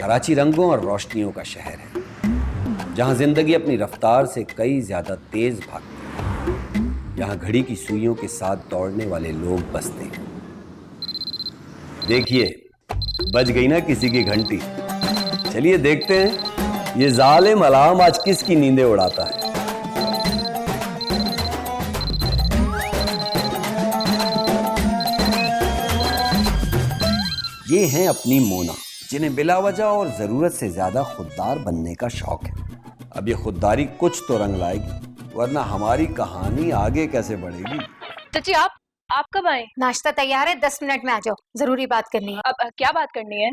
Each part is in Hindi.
कराची रंगों और रोशनियों का शहर है, जहां जिंदगी अपनी रफ्तार से कई ज्यादा तेज भागती है। यहाँ घड़ी की सुइयों के साथ दौड़ने वाले लोग बसते हैं। देखिए, बज गई ना किसी की घंटी। चलिए देखते हैं ये जालिम अलार्म आज किसकी नींदें उड़ाता है। ये हैं अपनी मोना, जिन्हें बिला वजह और जरूरत से ज्यादा खुददार बनने का शौक है। अब ये खुददारी कुछ तो रंग लाएगी, वरना हमारी कहानी आगे कैसे बढ़ेगी। चाची आप कब आए? नाश्ता तैयार है, 10 मिनट में आ जाओ, जरूरी बात करनी है। अब क्या बात करनी है?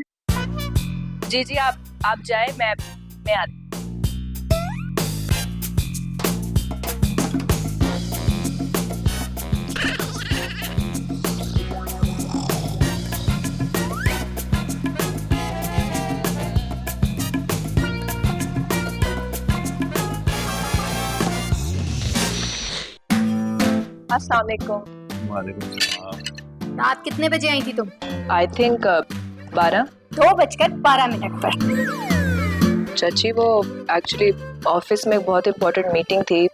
जी आप जाए, मैं आती। अस्सलाम वालेकुम। वालेकुम सलाम। रात कितने बजे आई थी तुम? I think 12। 2:12 पर। चाची वो एक्चुअली ऑफिस में एक बहुत इम्पोर्टेंट मीटिंग थी,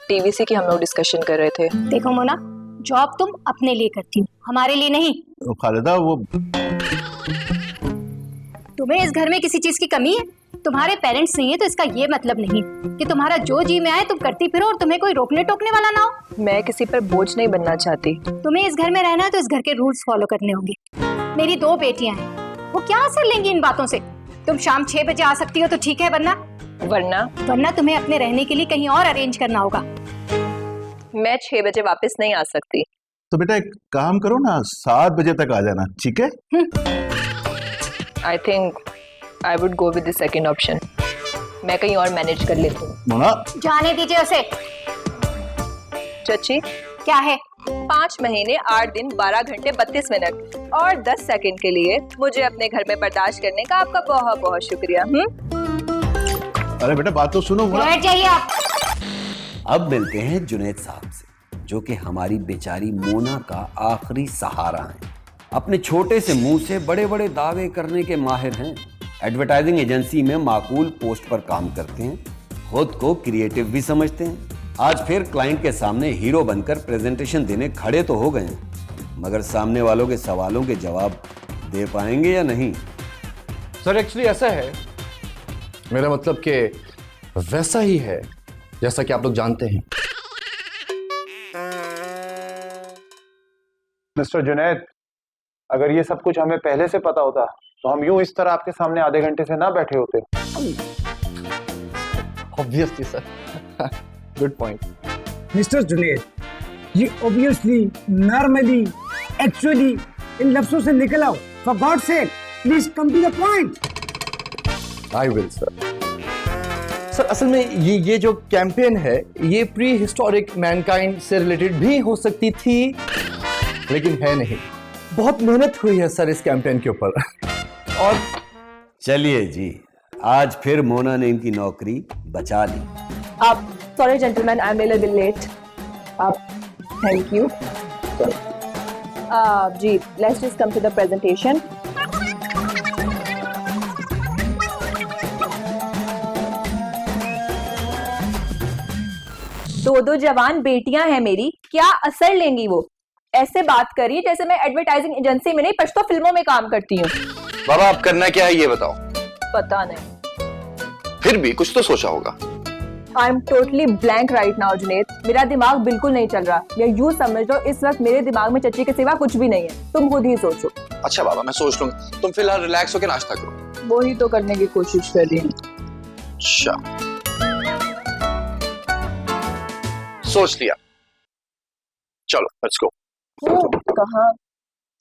टीवीसी की हम लोग डिस्कशन कर रहे थे। देखो मोना, जॉब तुम अपने लिए करती हो, हमारे लिए नहीं। तो खालिदा, वो तुम्हें इस घर में किसी चीज की कमी है? तुम्हारे पेरेंट्स नहीं है तो इसका ये मतलब नहीं कि तुम्हारा जो जी में आए तुम करती फिरो और तुम्हें कोई रोकने टोकने वाला ना हो। मैं किसी पर बोझ नहीं बनना चाहती। तुम्हें इस घर में रहना है तो इस घर के रूल्स फॉलो करने होंगे। मेरी 2 बेटियां हैं, वो क्या असर लेंगी इन बातों से? तुम शाम 6 बजे आ सकती हो तो ठीक है, वरना तुम्हें अपने रहने के लिए कहीं और अरेंज करना होगा। मैं 6 बजे वापस नहीं आ सकती। तो बेटा एक काम करो ना, 7 बजे तक आ जाना, ठीक है? I think I would go with the second option. मैं कहीं और मैनेज कर लेती हूँ। मोना, जाने दीजिए उसे। चाची क्या है? 5 महीने 8 दिन 12 घंटे 32 मिनट और 10 सेकंड के लिए मुझे अपने घर में बर्दाश्त करने का आपका बहुत बहुत शुक्रिया। अरे बेटा बात तो सुनो। बैठ जाइए आप। अब मिलते हैं जुनैद साहब से, जो कि हमारी बेचारी मोना का आखिरी सहारा है। अपने छोटे से मुंह से बड़े बड़े दावे करने के माहिर हैं। एडवर्टाइजिंग एजेंसी में माकूल पोस्ट पर काम करते हैं, खुद को क्रिएटिव भी समझते हैं। आज फिर क्लाइंट के सामने हीरो बनकर प्रेजेंटेशन देने खड़े तो हो गए हैं, मगर सामने वालों के सवालों के जवाब दे पाएंगे या नहीं? सर एक्चुअली ऐसा है, मेरा मतलब कि वैसा ही है जैसा कि आप लोग जानते हैं। मिस्टर जुनैद, अगर ये सब कुछ हमें पहले से पता होता तो हम यूं इस तरह आपके सामने आधे घंटे से ना बैठे होते। Obviously sir, good point. Mister Junaid, ये ऑब्वियसली, नॉर्मली, एक्चुअली इन लफ्जों से निकल आओ। For God sake, please come to the point. I will sir. Sir असल में ये जो कैंपेन है ये प्री हिस्टोरिक मैनकाइंड से रिलेटेड भी हो सकती थी, लेकिन है नहीं। बहुत मेहनत हुई है सर इस कैंपेन के ऊपर। और चलिए जी, आज फिर मोना ने इनकी नौकरी बचा ली। आप sorry gentleman, I am a little late. आप थैंक यू जी। Let's just come to the presentation. दो जवान बेटियां हैं मेरी, क्या असर लेंगी वो? ऐसे बात करी जैसे मैं एडवर्टाइजिंग एजेंसी में नहीं, पश्तो फिल्मों में काम करती हूँ। बाबा आप करना क्या है ये बताओ। पता नहीं, फिर भी कुछ तो सोचा होगा। I am totally blank right now Junaid, मेरा दिमाग बिल्कुल नहीं चल रहा। या यूं समझ लो इस वक्त मेरे दिमाग में चच्ची के सिवा कुछ भी नहीं है। तुम खुद ही सोचो। अच्छा बाबा मैं सोच लूंगा, तुम फिलहाल रिलैक्स होकर नाश्ता करो। वो ही तो करने की कोशिश कर रही हूँ। अच्छा सोच लिया, चलो लेट्स गो। कहाँ?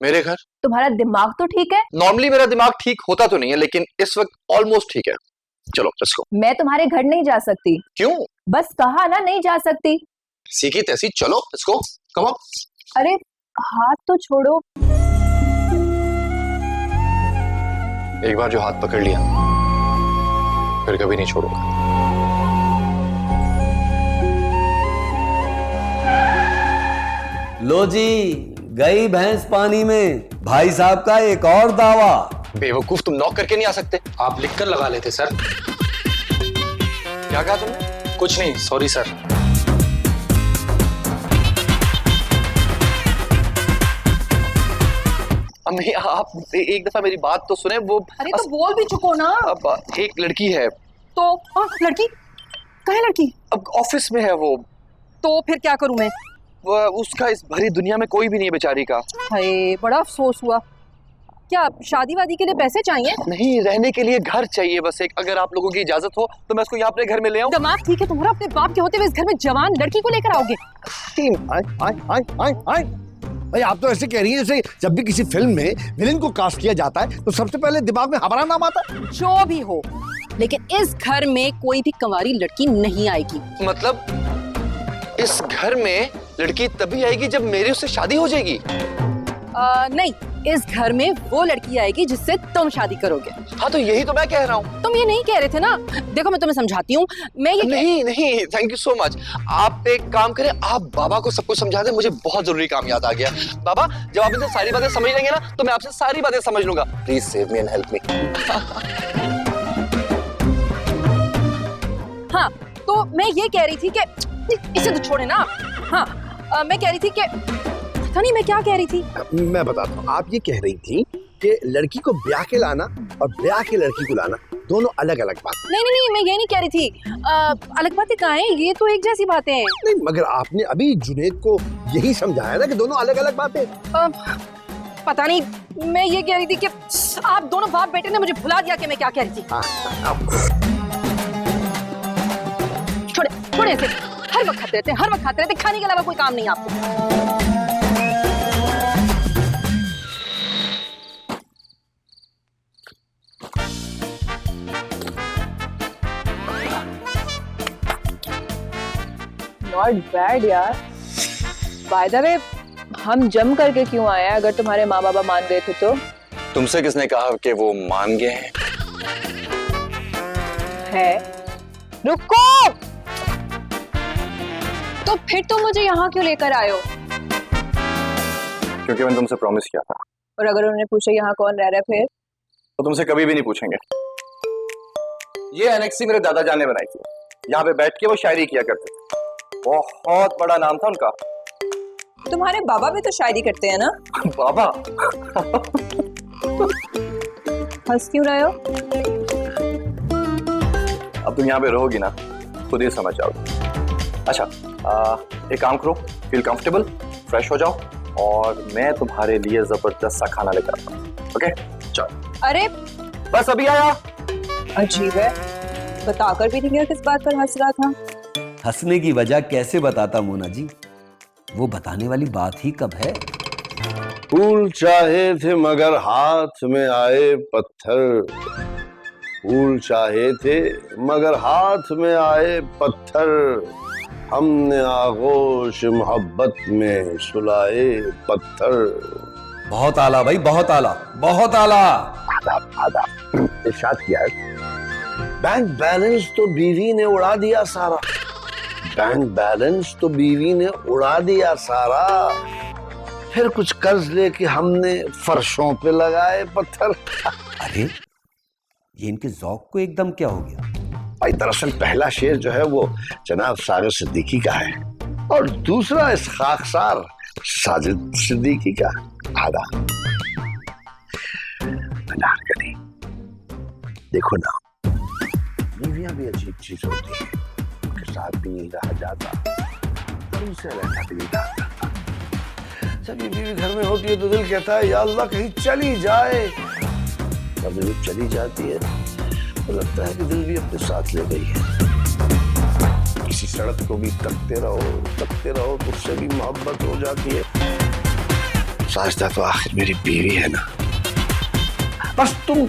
मेरे घर। तुम्हारा दिमाग तो ठीक है? नॉर्मली मेरा दिमाग ठीक होता तो नहीं है, लेकिन इस वक्त ऑलमोस्ट ठीक है। चलो लेट्स गो। मैं तुम्हारे घर नहीं जा सकती। क्यों? बस कहा ना, नहीं जा सकती। सीखी तैसी, चलो लेट्स गो, कम ऑन। अरे हाथ तो छोड़ो। एक बार जो हाथ पकड़ लिया फिर कभी नहीं छोड़ूंगा। लो जी, गई भैंस पानी में। भाई साहब का एक और दावा, बेवकूफ, तुम नॉक करके नहीं आ सकते? आप लिख कर लगा लेते सर। क्या कहा तुमने? कुछ नहीं, सॉरी सर। अम्मी आप एक दफा मेरी बात तो सुने। वो अरे तो बोल भी चुको ना। अब एक लड़की है। तो लड़की कहाँ है लड़की? अब ऑफिस में है वो। तो फिर क्या करूं मैं? उसका इस भरी दुनिया में कोई भी नहीं है बेचारी का। हाय बड़ा अफसोस हुआ। क्या शादी वादी के लिए पैसे चाहिए? नहीं, रहने के लिए घर चाहिए बस एक। अगर आप लोगों की इजाजत हो तो मैं उसको यहाँ अपने घर में ले आऊँ। दिमाग ठीक है तुम्हारा? अपने बाप के होते हुए इस घर में जवान लड़की को लेकर आओगे? भाई आप तो ऐसे कह रही हैं जैसे जब भी किसी फिल्म में विलेन को कास्ट किया जाता है तो सबसे पहले दिमाग में हमारा नाम आता है। जो भी हो, लेकिन इस घर में कोई भी कंवारी लड़की नहीं आएगी। मतलब इस घर में लड़की तभी आएगी जब मेरी उससे शादी हो जाएगी? नहीं, इस घर में वो लड़की आएगी जिससे तुम शादी करोगे। हाँ तो यही तो मैं कह रहा हूँ। तुम ये नहीं कह रहे थे ना। देखो मैं तुम्हें समझाती हूँ। मैं ये नहीं, थैंक यू सो मच। आप एक काम करें, आप बाबा को सब कुछ समझा दें। मुझे बहुत जरूरी काम याद आ गया। बाबा जब आप इनसे सारी बातें समझ लेंगे ना तो मैं आपसे सारी बातें समझ लूंगा। Please save me and help me. हाँ तो मैं ये कह रही थी कि इसे तो छोड़े ना। हाँ मैं कह रही थी कि पता नहीं मैं क्या कह रही थी। मैं बताता हूँ। आप ये कह रही थी कि लड़की को ब्याह के लाना और ब्याह के लड़की को लाना दोनों अलग अलग बात। नहीं मैं ये नहीं कह रही थी। अलग बातें कहाँ हैं? ये तो एक जैसी बातें हैं। नहीं मगर आपने अभी जुनैद को यही समझाया ना कि दोनों अलग अलग बातें। पता नहीं, मैं ये कह रही थी कि आप दोनों बाप बेटे ने मुझे भुला दिया कि मैं क्या कह रही थी। छोड़े ऐसे हर वक्त खाते रहते, खाने के अलावा कोई काम नहीं है आपको। नॉट बैड यार। बाय द वे हम जम करके क्यों आए हैं अगर तुम्हारे माँ बाबा मान गए थे तो? तुमसे किसने कहा कि वो मान गए हैं? है रुको, तो फिर तुम मुझे यहाँ क्यों लेकर आए हो? क्योंकि मैंने तुमसे प्रॉमिस किया था। और अगर उन्होंने पूछा यहाँ कौन रह रहा है फिर? तो तुमसे कभी भी नहीं पूछेंगे। ये एनेक्सी मेरे दादा जान ने बनाई थी। यहाँ पे बैठ के वो शायरी किया करते थे। बहुत बड़ा नाम था उनका। तुम्हारे बाबा भी तो शायरी करते हैं ना? बाबा हंस क्यों रहे हो? अब तुम यहाँ पे रहोगी ना, खुद ही समझ जाओगे। अच्छा एक काम करो, फील कंफर्टेबल, फ्रेश हो जाओ और मैं तुम्हारे लिए जबरदस्त सा खाना लेकर आता हूँ। ओके चलो। अरे बस अभी आया। अजीब है, बताकर भी नहीं गया किस बात पर हंस रहा था। हंसने की वजह कैसे बताता मोना जी? वो बताने वाली बात ही कब है। फूल चाहे थे मगर हाथ में आए पत्थर, फूल चाहे थे मगर हाथ में आए पत्थर, हमने आगोश मोहब्बत में सुलाए पत्थर। बहुत आला भाई, बहुत आला, बहुत आला। आधा इरशाद किया है। बैंक बैलेंस तो बीवी ने उड़ा दिया सारा, बैंक बैलेंस तो बीवी ने उड़ा दिया सारा, फिर कुछ कर्ज लेके हमने फर्शों पे लगाए पत्थर। अरे ये इनके जौक को एकदम क्या हो गया? भाई दरअसल पहला शेर जो है वो जनाब सागर सिद्दीकी का है और दूसरा इस खाकसार साजिद सिद्दीकी का। आधा अनारकली। देखो ना, बीवियां भी अजीब चीज होती है, उनके साथ भी नहीं रहा जाता और उनसे रहना भी नहीं रहा जाता। जब ये बीवी घर में होती है तो दिल कहता है या अल्लाह कहीं चली जाए, जब ये चली जाती है तो लगता है कि दिल भी अपने साथ ले गई है। किसी सड़क को भी तकते रहो तो उससे भी मोहब्बत हो जाती है। साजदा तो आखिर मेरी बीवी है ना। बस तुम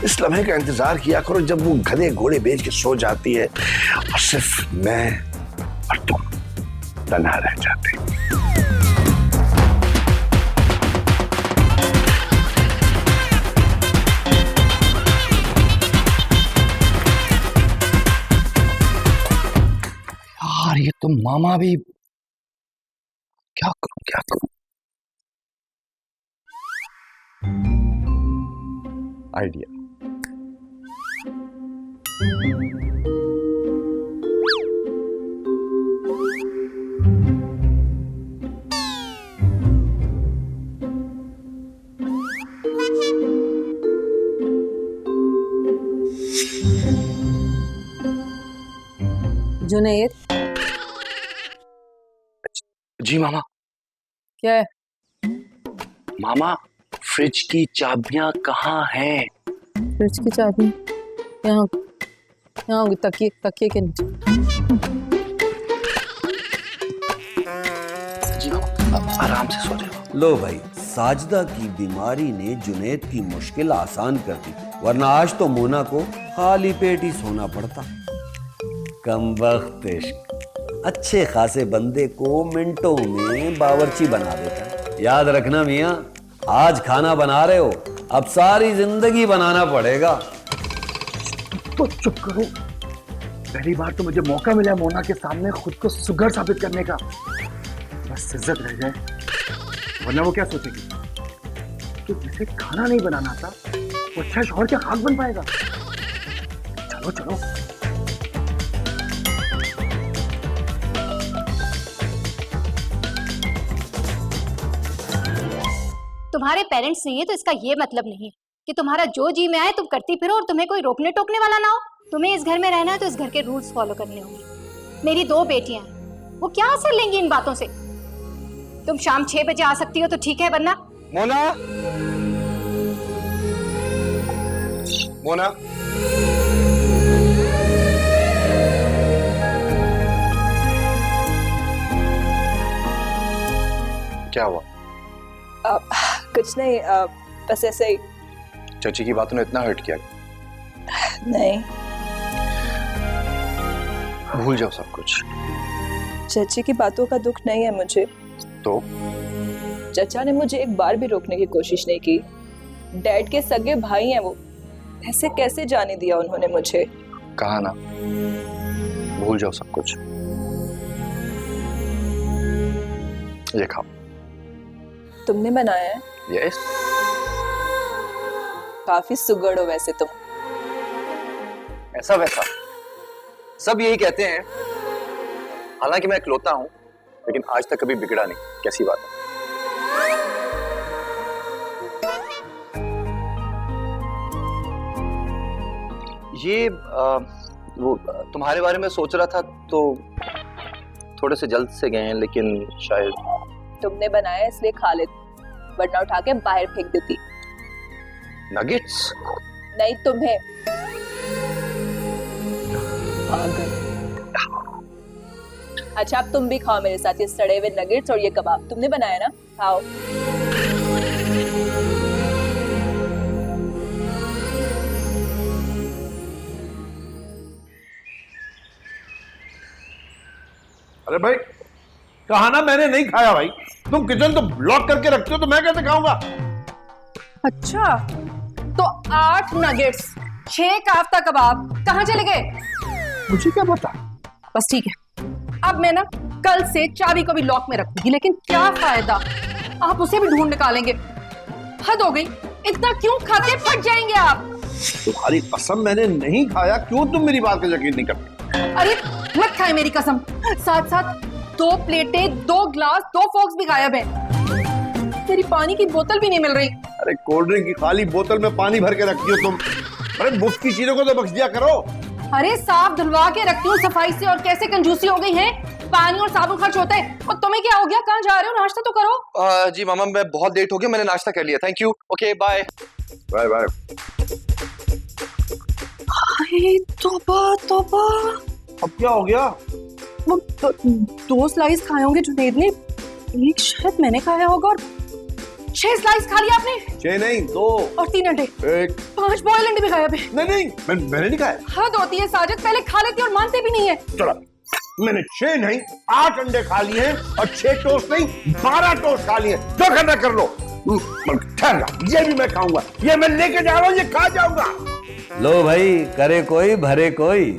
इस लम्हे का इंतजार किया करो जब वो गधे घोड़े बेच के सो जाती है और सिर्फ मैं और तुम तन्हा रह जाते। यार ये तो मामा भी, क्या करूं। आइडिया। जुनैद, जी मामा। क्या है? मामा, फ्रिज की चाबियां कहाँ हैं? फ्रिज की चाबी यहाँ यहाँ होगी, तकिए के नीचे। जी मामा, आप आराम से सो जाओ। लो भाई, साजदा की बीमारी ने जुनैद की मुश्किल आसान कर दी, वरना आज तो मोना को खाली पेट ही सोना पड़ता। कमबख्त इश्क अच्छे खासे बंदे को मिनटों में बावर्ची बना देता है। याद रखना मियाँ, आज खाना बना रहे हो, अब सारी जिंदगी बनाना पड़ेगा। तो चुप करो। पहली बार तो मुझे मौका मिला मोना के सामने खुद को सुगर साबित करने का। बस इज्जत रह जाए, वरना वो क्या सोचेगी कि जिसे खाना नहीं बनाना था वो अच्छा शौहर के खाक बन पाएगा। चलो चलो। तुम्हारे पेरेंट्स नहीं है तो इसका ये मतलब नहीं है कि तुम्हारा जो जी में आए तुम करती फिरो और तुम्हें कोई रोकने टोकने वाला ना हो। तुम्हें इस घर में रहना है तो इस घर के रूल्स फॉलो करने होंगे। मेरी 2 बेटियां हैं, वो क्या असर लेंगी इन बातों से? तुम शाम 6 बजे आ सकती हो तो ठीक है, वरना मोना, मोना, क्या हुआ? कुछ नहीं, बस ऐसे ही। चाची की बातों ने इतना हर्ट किया? नहीं, भूल जाओ सब कुछ। चाची की बातों का दुख नहीं है मुझे। तो चाचा ने मुझे एक बार भी रोकने की कोशिश नहीं की। डैड के सगे भाई हैं वो, ऐसे कैसे जाने दिया उन्होंने मुझे? कहा ना, भूल जाओ सब कुछ। ये खाओ। तुमने बनाया है? यस। काफी सुगड़ हो वैसे तुम। ऐसा वैसा सब यही कहते हैं। हालांकि मैं इकलौता हूं, लेकिन आज तक कभी बिगड़ा नहीं। कैसी बात है? ये वो तुम्हारे बारे में सोच रहा था तो थोड़े से जल्द से गए हैं, लेकिन शायद तुमने बनाया इसलिए खा लेती, वरना उठा के बाहर फेंक देती। नगेट्स? नहीं, तुम्हें। अच्छा, अब तुम भी खाओ मेरे साथ ये सड़े हुए नगेट्स और ये कबाब। तुमने बनाया ना, खाओ। अरे भाई, कहा ना मैंने नहीं खाया भाई। तुम किचन तो ब्लॉक करके रखते हो तो मैं कैसे खाऊंगा? अच्छा, तो 8 नगेट्स, 6 काफ्ता कबाब कहाँ चले गए? मुझे क्या पता। बस ठीक है, अब मैं ना कल से चाबी को भी लॉक में रखूंगी, लेकिन क्या फायदा, आप उसे भी ढूंढ निकालेंगे। हद हो गई, इतना क्यों खाते, फट जाएंगे आप। तुम्हारी कसम, मैंने नहीं खाया। क्यों तुम मेरी बात का यकीन नहीं करते? अरे मत खाए मेरी कसम। साथ साथ 2 प्लेटें, 2 ग्लास, 2 फोक्स भी गायब हैं। मेरी पानी की बोतल भी नहीं मिल रही। अरे कोल्ड ड्रिंक की खाली बोतल में पानी भर के रखती हो तुम। अरे मुफ्त की चीजों को तो बख्श दिया करो। अरे साफ धुलवा के रखती हूँ सफाई से, और कैसे कंजूसी हो गई है। पानी और साबुन खर्च होता है, और तुम्हें क्या हो गया? कहाँ जा रहे हो? नाश्ता तो करो। जी मामा, मैं बहुत लेट हो गया, मैंने नाश्ता कर लिया। Thank you. Okay, bye bye bye. तौबा तौबा, अब क्या हो गया? वो 2 स्लाइस खाए होंगे जुनैद ने, एक शायद मैंने खाया होगा, और 6 स्लाइस खा लिया आपने। 6 नहीं, 2 और 3 अंडे, 5 बॉयल अंडे भी खाया पे। नहीं, मैंने नहीं खाया। हद होती है साजिद, पहले खा लेती और मानते भी नहीं है। चलो, मैंने 6 नहीं 8 अंडे खा लिए हैं, और 6 टोस्ट नहीं 12 टोस्ट खा लिए। जो करना कर लो। ठहर, ये भी मैं खाऊंगा। ये मैं लेके जा रहा हूँ, ये खा जाऊंगा। लो भाई, करे कोई भरे कोई।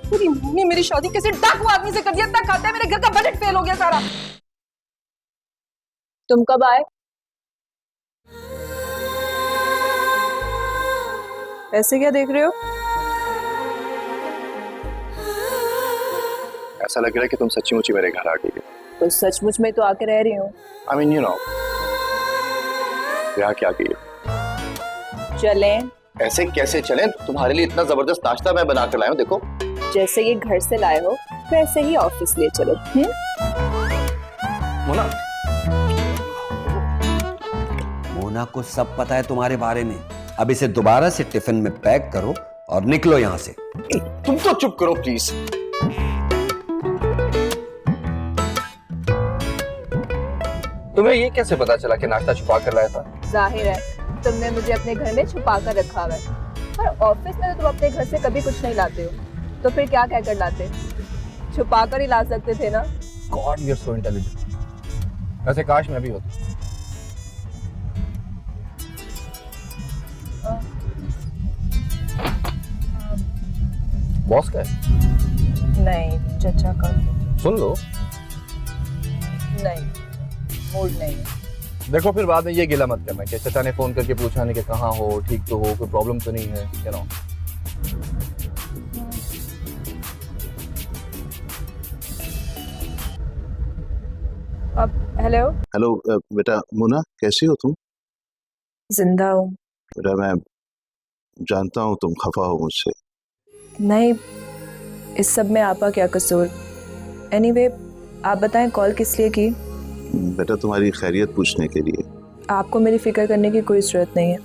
पूरी ने मेरी शादी कैसे डाकू आदमी से कर दिया, इतना खाता है, मेरे घर का बजट फेल हो गया सारा। तुम कब आए? ऐसे क्या देख रहे हो? ऐसा लग रहा है कि तुम सच्ची मुच्ची मेरे घर आ गई हो। तो सचमुच में तो आके रह रही हूँ। आई मीन यू नो, यहाँ क्या गई हो? चलें? ऐसे कैसे चलें? तुम्हारे लिए इतना जबरदस्त नाश्ता मैं बना कर लाया हूँ, देखो। जैसे ये घर से लाए हो वैसे ही ऑफिस ले चलो। मोना, मोना को सब पता है तुम्हारे बारे में। अब इसे दोबारा से टिफिन में पैक करो और निकलो यहाँ से। तुम तो चुप करो प्लीज। तुम्हें ये कैसे पता चला कि नाश्ता छुपा कर लाया था? जाहिर है तुमने मुझे अपने घर में छुपा कर रखा हुआ है, पर ऑफिस में तो तुम अपने घर से कभी कुछ नहीं लाते हो, तो फिर क्या कहकर लाते? छुपा कर ही ला सकते थे ना। God, you are so intelligent. वैसे काश मैं भी होता। बॉस का है? नहीं, चचा का। सुन लो। नहीं, मूड नहीं है। देखो फिर बाद में ये गिला मत करना कि चचा ने फोन करके पूछा नहीं कि कहाँ हो, ठीक तो हो, कोई प्रॉब्लम तो नहीं है, यू नो। अब हेलो। हेलो बेटा मोना, कैसी हो तुम? जिंदा हूँ। बेटा मैं जानता हूँ तुम खफा हो मुझसे। नहीं, इस सब में आपका क्या कसूर? एनीवे, आप बताएं कॉल किस लिए की? बेटा तुम्हारी खैरियत पूछने के लिए। आपको मेरी फिक्र करने की कोई जरूरत नहीं है,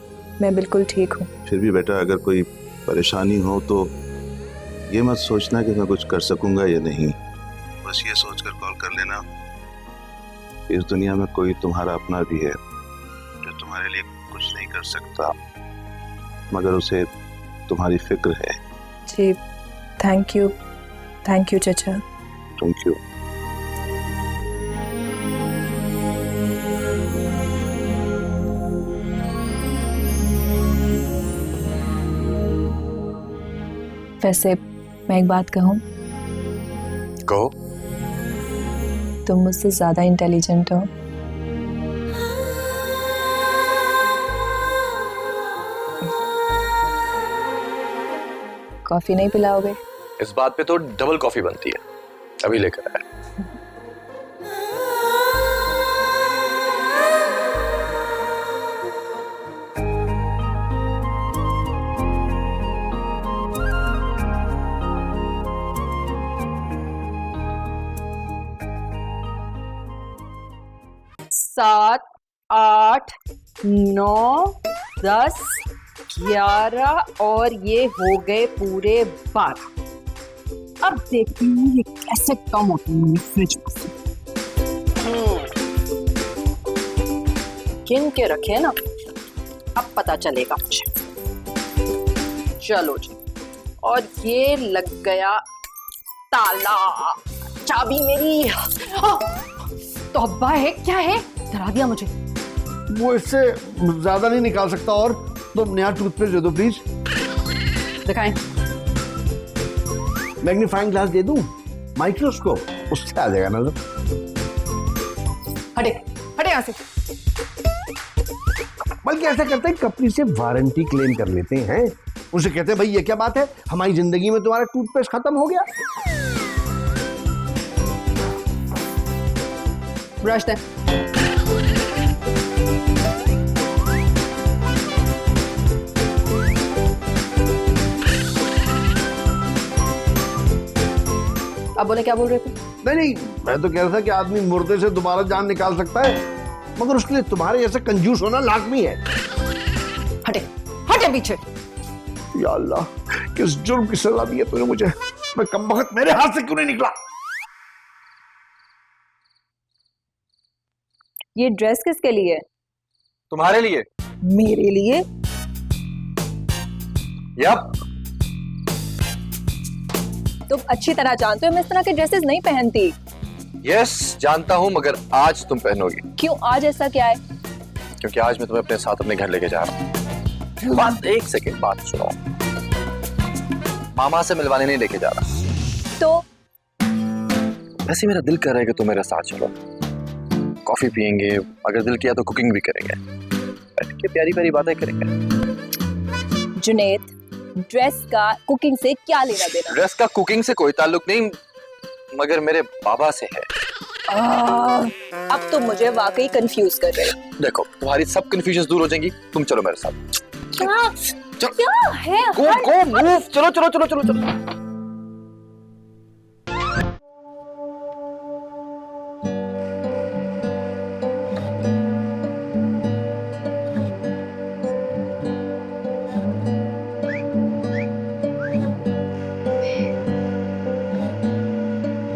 मैं बिल्कुल ठीक हूँ। फिर भी बेटा अगर कोई परेशानी हो तो ये मत सोचना कि मैं कुछ कर सकूंगा या नहीं। बस ये सोचकर कॉल कर लेना। इस दुनिया में कोई तुम्हारा अपना भी है जो तुम्हारे लिए कुछ नहीं कर सकता, मगर उसे तुम्हारी फिक्र है। जी, थैंक यू चचा। Thank you. वैसे मैं एक बात कहूँ? कहो। तुम मुझसे ज्यादा इंटेलिजेंट हो। कॉफी नहीं पिलाओगे? इस बात पे तो डबल कॉफी बनती है, अभी लेकर आया। सात, 8, 9, 10, 11 और ये हो गए पूरे 12। अब देखती हूँ ये कैसे कम होते हैं फ्रिज में से। गिन के रखे ना, अब पता चलेगा मुझे। चलो जी, और ये लग गया ताला। चाबी मेरी। तौबा है, क्या है? डरा दिया मुझे। वो इससे ज्यादा नहीं निकाल सकता, और तो नया टूथपेस्ट दे दो प्लीज। दिखाएं। मैग्नीफाइंग ग्लास दे दूं? माइक्रोस्कोप, उससे आ जाएगा नजर। हटे हटे यहाँ से। बल्कि ऐसा करते हैं, कंपनी से वारंटी क्लेम कर लेते हैं। उसे कहते हैं भाई ये क्या बात है, हमारी जिंदगी में तुम्हारा टूथपेस्ट खत्म हो गया। ब्रश दे। अब बोले, क्या बोल रहे थे? नहीं, मैं तो कह रहा था कि आदमी मुर्दे से दोबारा जान निकाल सकता है, मगर उसके लिए तुम्हारे जैसे कंजूस होना लाजमी है। हटे हटे पीछे। या अल्लाह, किस जुर्म की सजा दी है तूने मुझे। मैं कमबख्त, मेरे हाथ से क्यों नहीं निकला? ये ड्रेस किसके लिए? तुम्हारे लिए। मेरे लिए? यप। तुम अच्छी तरह जानते हो मैं इस तरह के ड्रेसेस नहीं पहनती। यस, जानता हूं, मगर आज तुम पहनोगी। क्यों? आज ऐसा क्या है? क्योंकि आज मैं तुम्हें अपने साथ अपने घर लेके जा रहा हूं। बात, एक सेकेंड बात सुनो। मामा से मिलवाने नहीं लेके जा रहा। तो वैसे मेरा दिल कर रहा है कि तुम मेरे साथ चलो, कॉफी पियेंगे, अगर दिल किया तो कुकिंग भी करेंगे, बैठ के प्यारी प्यारी बातें करेंगे। जुनेद, ड्रेस का कुकिंग से क्या लेना देना? ड्रेस का कुकिंग से कोई ताल्लुक नहीं, मगर मेरे बाबा से है। अब तो मुझे वाकई कंफ्यूज कर रहे हो। देखो, तुम्हारी सब कंफ्यूजन दूर हो जाएंगी, तुम चलो मेरे साथ। क्या है? गो मूव, चलो चलो चलो चलो चलो।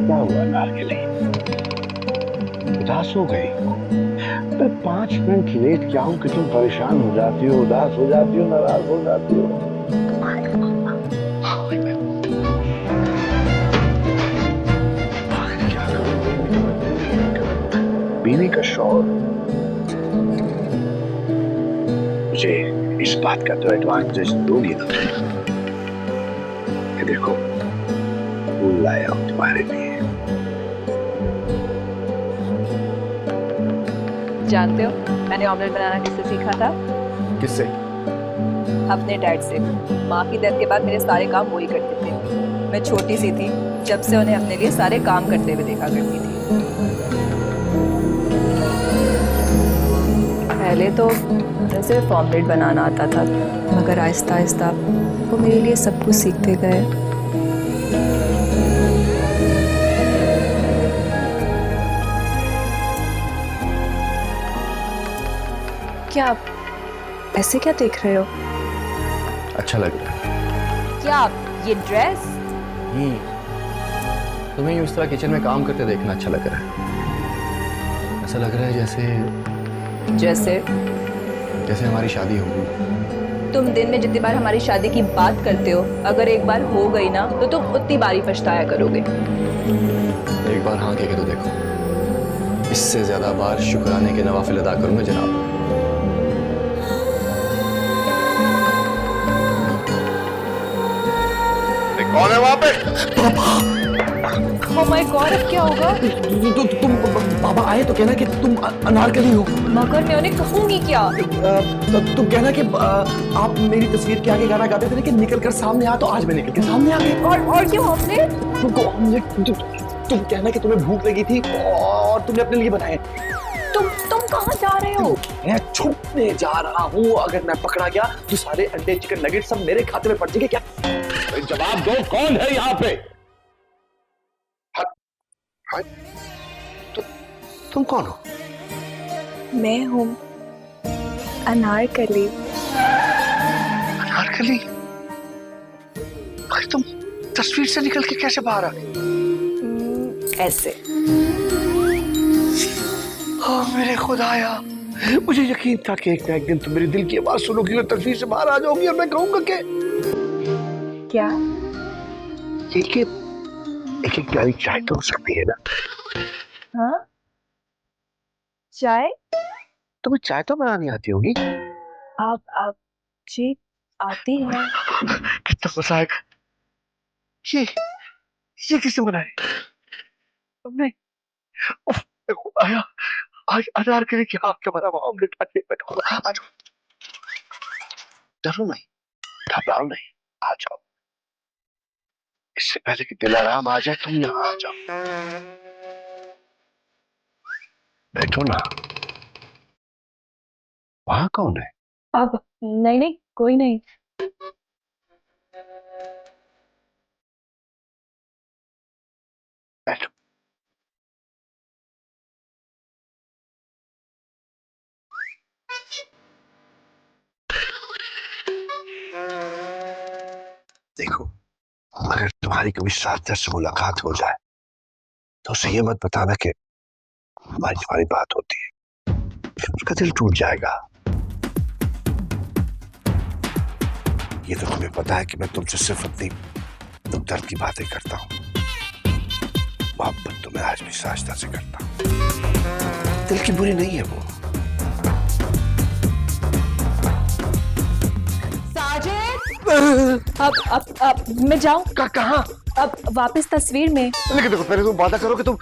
क्या हुआ नारगिले? उदास हो गई? मैं 5 मिनट लेट क्या हूं कि तुम परेशान हो जाती हो, उदास हो जाती हो, नाराज हो जाती हो? क्या करूं? बीवी का शौर। मुझे इस बात का तो एडवांटेज दोगी ना कि देखो, फूल लाया हूं तुम्हारे लिए। जानते हो मैंने ऑमलेट बनाना किससे सीखा था? किससे? अपने डैड से। माँ की डेथ के बाद मेरे सारे काम वही करते थे। मैं छोटी सी थी जब से उन्हें अपने लिए सारे काम करते हुए देखा करती थी। पहले तो मुझे सिर्फ ऑमलेट बनाना आता था, मगर आहिस्ता आहिस्ता वो मेरे लिए सब कुछ सीखते गए। क्या आप ऐसे क्या देख रहे हो? अच्छा लग रहा है। क्या ये ड्रेस? तुम्हें इस तरह किचन में काम करते देखना अच्छा लग रहा है। ऐसा लग रहा है जैसे हमारी शादी होगी। तुम दिन में जितनी बार हमारी शादी की बात करते हो, अगर एक बार हो गई ना तो तुम उतनी बार ही पछताया करोगे। एक बार हाँ कह के तो देखो, इससे ज्यादा बार शुक्राने के नवाफिल अदा करूंगा जनाब। कौन है वहां पे? ओह माय गॉड, अब क्या होगा? तुम बाबा आए तो कहना कि तुम अनारकली हो। मगर मैं उन्हें कहूंगी क्या? तुम कहना कि आप मेरी तस्वीर के आगे गाना गाते थे लेकिन निकल कर सामने आ, तो आज मैं निकल के सामने आ गई। और क्यों आपने? तुम कहना कि तुम्हें भूख लगी थी और तुमने अपने लिए बनाए। तुम कहाँ जा रहे हो? मैं छुपने जा रहा हूँ। अगर मैं पकड़ा गया तो सारे अंडे चिकन नगेट सब मेरे खाते में पड़ जाएंगे। क्या? जवाब दो, कौन है यहाँ पे? तुम कौन हो? मैं हूँ अनारकली। अनारकली? अरे तुम तस्वीर से निकल के कैसे बाहर आ गई? ऐसे। हाँ मेरे खुदाया, मुझे यकीन था कि एक ना एक दिन तुम मेरे दिल की आवाज सुनोगी और तस्वीर से बाहर आ जाओगी और मैं कहूंगा कि क्या? एक प्यारी चाय तो हो सकती है ना? हाँ, चाय? तुम्हें चाय तो बनानी आती होगी? आप जी आती है। कितना मजा आएगा। ये किसने बनाई? तुमने? उफ, मेरे खुदाया, आज अनारकली की आग के बना ऑमलेट आज बैठा। आ जाओ, डरो नहीं, घबराओ नहीं, आ जाओ। इससे पहले कि दिल आराम आ जाए तुम यहाँ आ जाओ। बैठो ना। वहां कौन है? अब नहीं, कोई नहीं। बैठो। देखो, अगर तुम्हारी कभी साथी से मुलाकात हो जाए तो उसे ये मत बताना कि हमारी तुम्हारी बात होती है, फिर उसका दिल टूट जाएगा। ये तो तुम्हें पता है कि मैं तुमसे सिर्फ अपनी दुख दर्द की बातें करता हूँ। मोहब्बत तो मैं आज भी साजदा से करता हूँ। दिल की बुरी नहीं है वो। अब मैं जाऊं? कहाँ? अब वापस तस्वीर में। लेकिन देखो, पहले तुम वादा करो कि तुम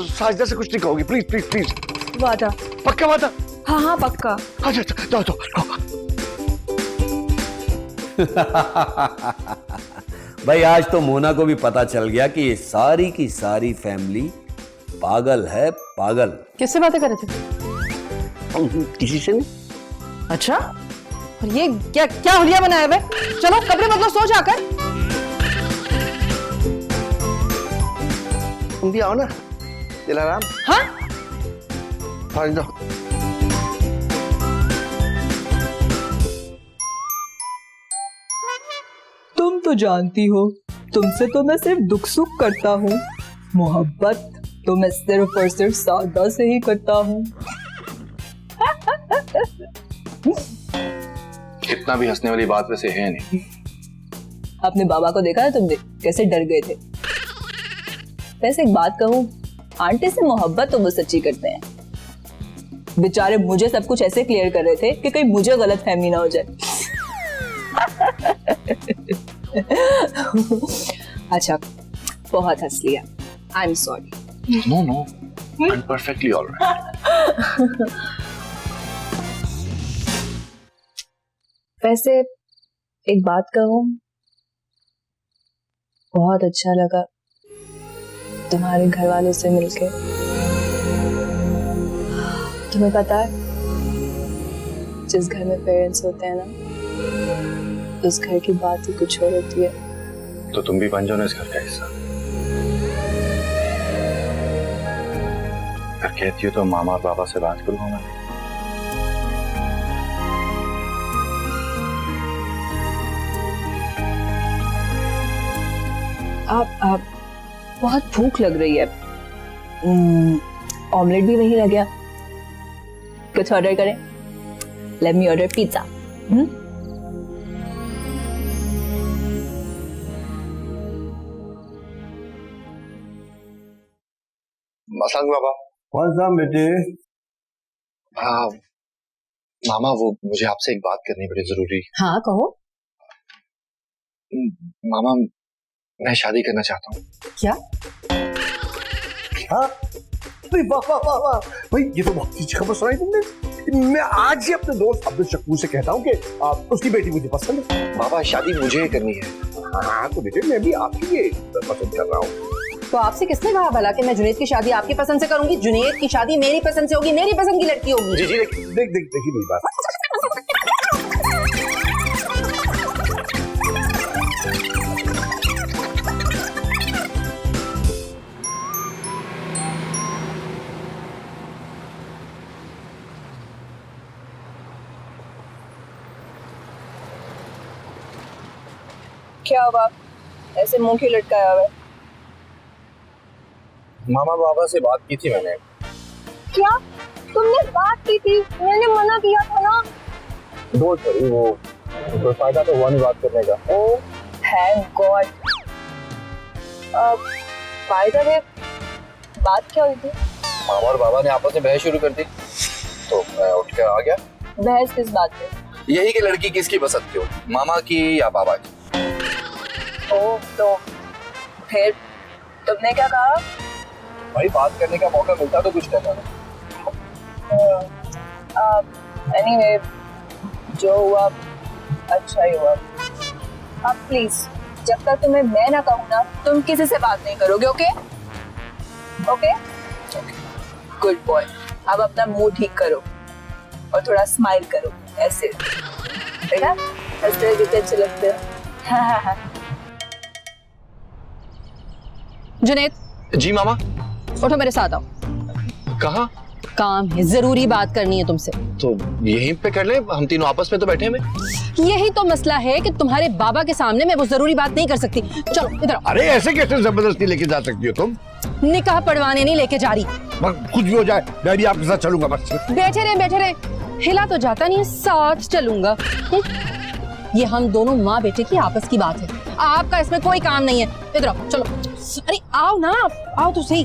साजदा से कुछ नहीं कहोगी। Please please please. वादा? पक्का वादा? हाँ पक्का। अच्छा जाओ जाओ। भाई आज तो मोना को भी पता चल गया कि ये सारी की सारी फैमिली पागल है, पागल। किससे बातें कर रहे थे? किसी से नहीं। अच्छा, और ये क्या क्या हुलिया बनाया हुआ है? चलो कपड़े बदलो, सो जाकर। तुम भी आओ ना, दिलाराम। हाँ, फाड़ दो। तुम तो जानती हो, तुमसे तो मैं सिर्फ दुख सुख करता हूँ, मोहब्बत तो मैं सिर्फ और सिर्फ सादा से ही करता हूँ। इतना भी हंसने वाली बात वैसे है नहीं। अपने बाबा को देखा ना तुमने, कैसे डर गए थे। वैसे एक बात कहूँ, आंटी से मोहब्बत तो वो सच्ची करते हैं। बेचारे मुझे सब कुछ ऐसे क्लियर कर रहे थे कि कहीं मुझे गलत फहमी ना हो जाए। अच्छा, बहुत हंस लिया, I am sorry. No no, I am perfectly alright. वैसे एक बात कहूँ, बहुत अच्छा लगा तुम्हारे घर वालों से मिलके। तुम्हें पता है, जिस घर में पेरेंट्स होते हैं ना, उस घर की बात ही कुछ और होती है। तो तुम भी बन जाओ ना इस घर का हिस्सा। अगर कहती हो तो मामा और पापा से बात करूंगा मैं। आप बहुत भूख लग रही है। ऑमलेट भी नहीं लग गया, कुछ ऑर्डर करें? Let me order pizza. मसंग बाबा। कौन सा बेटे? हाँ मामा, वो मुझे आपसे एक बात करनी बड़ी जरूरी। हाँ कहो। मामा, मैं शादी करना चाहता हूँ। क्या? हाँ? वाह वाह वाह वाह भाई, ये तो बहुत अच्छी खबर सुनाई तुमने। मैं आज ही अपने दोस्त अब्दुल शकूर से कहता हूँ कि उसकी बेटी मुझे पसंद है। बाबा शादी मुझे ही करनी है। हाँ तो बेटे, मैं भी आपके लिए पसंद कर रहा हूँ। तो आपसे किसने कहा भला कि मैं जुनैद की शादी आपकी पसंद से करूंगी? जुनैद की शादी मेरी पसंद से होगी, मेरी पसंद की लड़की होगी। जी जी, देखिए मेरी बात। क्या हुआ, ऐसे मुंह क्यों लटकाया हुआ है? मामा बाबा से बात की थी मैंने। क्या तुमने बात की थी? मैंने मना किया था ना। डोंट वरी, वो कोई फायदा तो हुआ नहीं बात करने का। Oh thank God. By the way, बात क्या हुई थी? मामा और बाबा ने आपस में बहस शुरू कर दी, तो मैं उठ कर आ गया। बहस किस बात पे? यही कि लड़की किसकी पसंद की हो, मामा की या बाबा की। ओह, तो फिर तुमने क्या कहा? भाई बात करने का मौका मिलता तो कुछ कहता ना। एनीवे, जो हुआ अच्छा ही हुआ। अब प्लीज, जब तक तुम्हें मैं ना कहूँ ना, तुम किसी से बात नहीं करोगे। Okay okay, good boy. अब अपना मुंह ठीक करो और थोड़ा स्माइल करो, ऐसे। देखा, हंसते हुए कितने अच्छे लगते हो। जुनैद, जी मामा। उठो मेरे साथ आओ। कहाँ? काम है, जरूरी बात करनी है तुमसे। तो यहीं पे कर ले, हम तीनों आपस में तो बैठे हैं। यही तो मसला है कि तुम्हारे बाबा के सामने मैं वो जरूरी बात नहीं कर सकती। चलो इधर आओ। अरे ऐसे कैसे जबरदस्ती लेके जा सकती हो तुम? निकाह पढ़वाने नहीं लेके जा रही। कुछ भी हो जाए, मैं भी आपके साथ चलूंगा। बस बैठे रहे, हिला तो जाता नहीं है, साथ चलूंगा। ये हम दोनों माँ बेटे की आपस की बात है, आपका इसमें कोई काम नहीं है। इधर आओ, चलो। अरे आओ ना, आओ तो सही।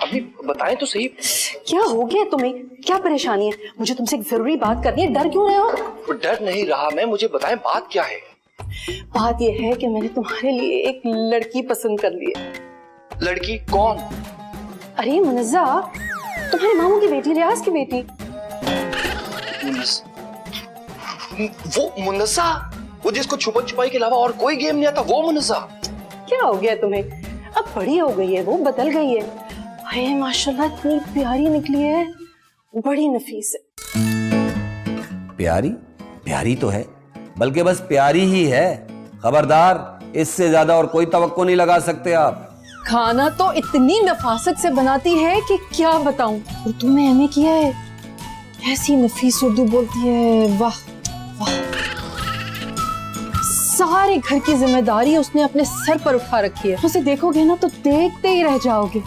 अभी बताएं तो सही। क्या हो गया तुम्हें? क्या परेशानी है? मुझे तुमसे एक जरूरी बात करनी है, डर क्यों रहे हो? डर नहीं रहा मैं, मुझे बताएं बात क्या है। बात यह है कि मैंने तुम्हारे लिए एक लड़की पसंद कर ली है। लड़की कौन? अरे मुनज़्ज़ा, तुम्हारे मामू की बेटी, रियाज की बेटी। वो मुन्नसा, वो जिसको छुपन छुपाई के अलावा और कोई गेम नहीं आता, वो मुन्नसा। क्या हो गया तुम्हें? अब बड़ी हो गई है, वो बदल गई है। हाय माशाल्लाह, इतनी प्यारी निकली है, बड़ी नफीस है। प्यारी? प्यारी तो है, बल्कि बस प्यारी ही है। खबरदार, इससे ज्यादा और कोई तवक्को नहीं लगा सकते आप। खाना तो इतनी नफासत से बनाती है कि क्या बताऊं। उर्दू में एमए किया है, ऐसी नफीस उर्दू बोलती है, वाह वाह। सारे घर की जिम्मेदारी उसने अपने सर पर उठा रखी है। उसे देखोगे ना तो देखते ही रह जाओगे।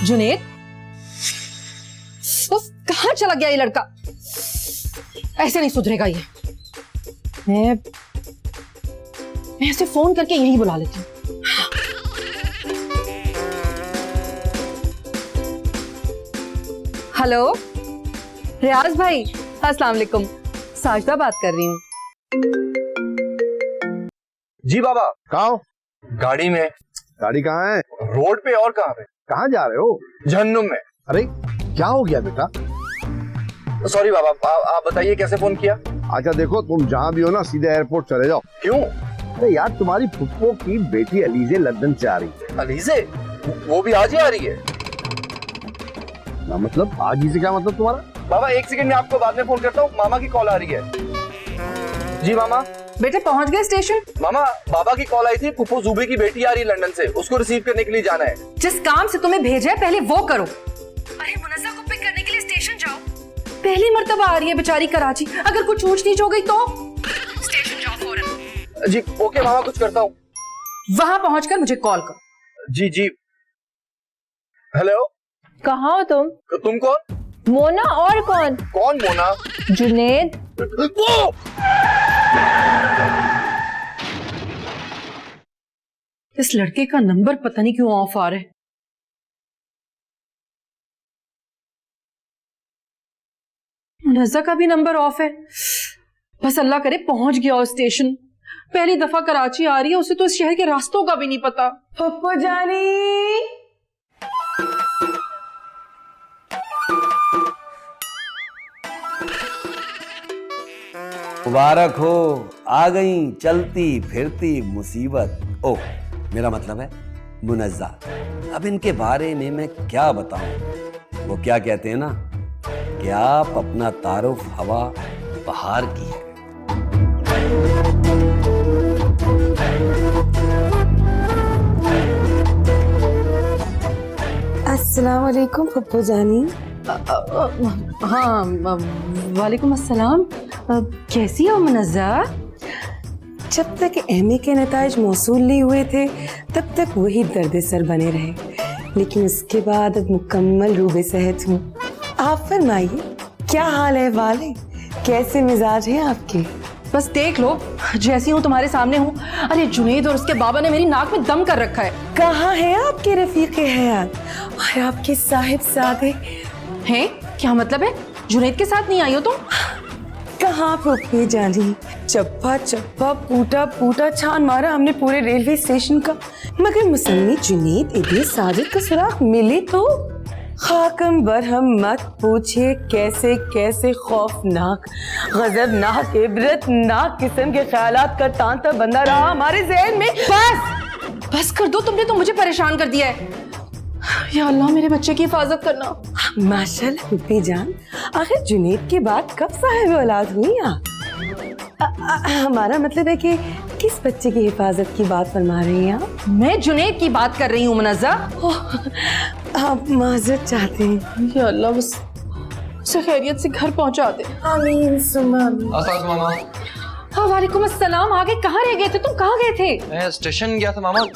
जुनेद, कहाँ चला गया ये लड़का? ऐसे नहीं सुधरेगा ये। मैं इसे फोन करके यहीं बुला लेती हूँ। हेलो रियाज भाई, अस्सलाम वालेकुम। साजदा बात कर रही हूँ। जी बाबा। कहाँ हो? गाड़ी में। गाड़ी कहाँ है? रोड पे। और कहाँ पे? कहाँ जा रहे हो? जहन्नुम में। अरे क्या हो गया बेटा? सॉरी बाबा, आप बताइए कैसे फोन किया? अच्छा देखो, तुम जहाँ भी हो ना, सीधे एयरपोर्ट चले जाओ। क्यों? अरे यार, तुम्हारी फुप्पो की बेटी अलीजे लंदन से आ रही है। अलीजे? वो भी आज ही आ रही है? ना मतलब आज ही से क्या मतलब तुम्हारा? बाबा एक सेकंड में आपको बाद में फोन करता हूँ, मामा की कॉल आ रही है। जी मामा। बेटे पहुंच गए स्टेशन? मामा, बाबा की कॉल आई थी, फुप्पो जूबे की बेटी आ रही है लंदन से, उसको रिसीव करने के लिए जाना है। जिस काम से तुम्हें भेजा है पहले वो करो। अरे मुनज़्ज़ा को पिक करने के लिए स्टेशन जाओ। पहली मर्तबा आ रही है बेचारी कराची, अगर कुछ ऊंच नीच हो गई तो? स्टेशन जाओ फौरन। जी ओके मामा, कुछ करता हूँ। वहां पहुंचकर मुझे कॉल करो। जी जी। हेलो, कहाँ हो तुम? तुम कौन? मोना। और कौन? कौन मोना? जुनेद। वो! इस लड़के का नंबर पता नहीं क्यों ऑफ आ रहा है। मुनज़्ज़ा का भी नंबर ऑफ है। बस अल्लाह करे पहुंच गया हो स्टेशन। पहली दफा कराची आ रही है, उसे तो इस शहर के रास्तों का भी नहीं पता। पप्पू जानी। मुबारक हो, आ गई चलती फिरती मुसीबत। ओह, मेरा मतलब है मुनज़्ज़ा। अब इनके बारे में मैं क्या बताऊं? वो क्या कहते हैं ना कि आप अपना तारुफ हवा बहार की है। अस्सलाम वालेकुम पप्पू जानी। हाँ वालेकुम अस्सलाम। कैसी हो मुनज़्ज़ा? जब तक एमए के नताइज मौसूल नहीं हुए थे तब तक वही दर्द सर बने रहे, लेकिन उसके बाद अब मुकम्मल रूबे सेहत हूँ। आप फरमाइए, क्या हाल है वाले, कैसे मिजाज हैं आपके? बस देख लो, जैसी हूँ तुम्हारे सामने हूँ। अरे जुनेद और उसके बाबा ने मेरी नाक में दम कर रखा है। कहाँ है आपके रफीके हयात और आपके साहिबजादे हैं? क्या मतलब है? जुनेद के साथ नहीं आई हो तुम? कहाँ पप्पी जानी, चप्पा चप्पा पूटा पूटा छान मारा हमने पूरे रेलवे स्टेशन का, मगर मुसम्मी जुनेद इब्ने साजिद का सुराग मिले तो? खाकम बरहम मत पूछिए कैसे कैसे खौफनाक, गजबनाक, इबरतनाक किस्म के ख्यालात का तांता बंदा रहा हमारे ज़हन में। बस कर दो, तुमने तो मुझे परेशान कर दिया है। या अल्लाह मेरे बच्चे की हिफाजत करना। माशाल्लाह पप्पी जान, आखिर जुनेद के बाद कब साहिब औलाद हुई आप? हमारा मतलब है कि किस बच्चे की हिफाजत की बात फरमा रही हैं आप? मैं जुनेद की बात कर रही हूँ मुनज़्ज़ा। आप माजरत चाहते हैं? या अल्लाह बस उसे खैरियत से घर पहुंचा दे। आमीन सुम्मा आमीन। मामा। हाँ वालेकुम अस्सलाम। आगे कहाँ रह गए थे तुम? कहाँ गए थे? मैं स्टेशन गया था मामा।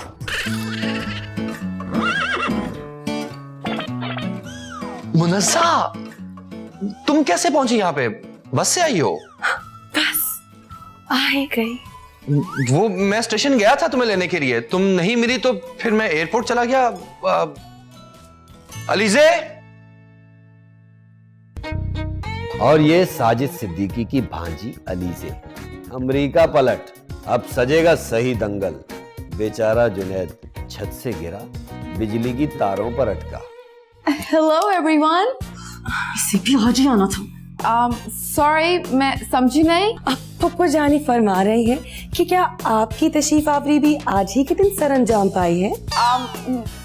मुनज़्ज़ा, तुम कैसे पहुंची यहाँ पे? बस से आई हो? बस आ ही गई। वो मैं स्टेशन गया था तुम्हें लेने के लिए, तुम नहीं मिली तो फिर मैं एयरपोर्ट चला गया। अलीजे। और ये साजिद सिद्दीकी की भांजी अलीजे। अमेरिका पलट, अब सजेगा सही दंगल। बेचारा जुनैद छत से गिरा, बिजली की तारों पर अटका। Hello everyone. इसे भी आज ही आना था। सॉरी मैं समझी नहीं। पप्पू जानी फरमा रही है कि क्या आपकी तशरीफ आवरी भी आज ही के दिन सर अंजाम पाई है?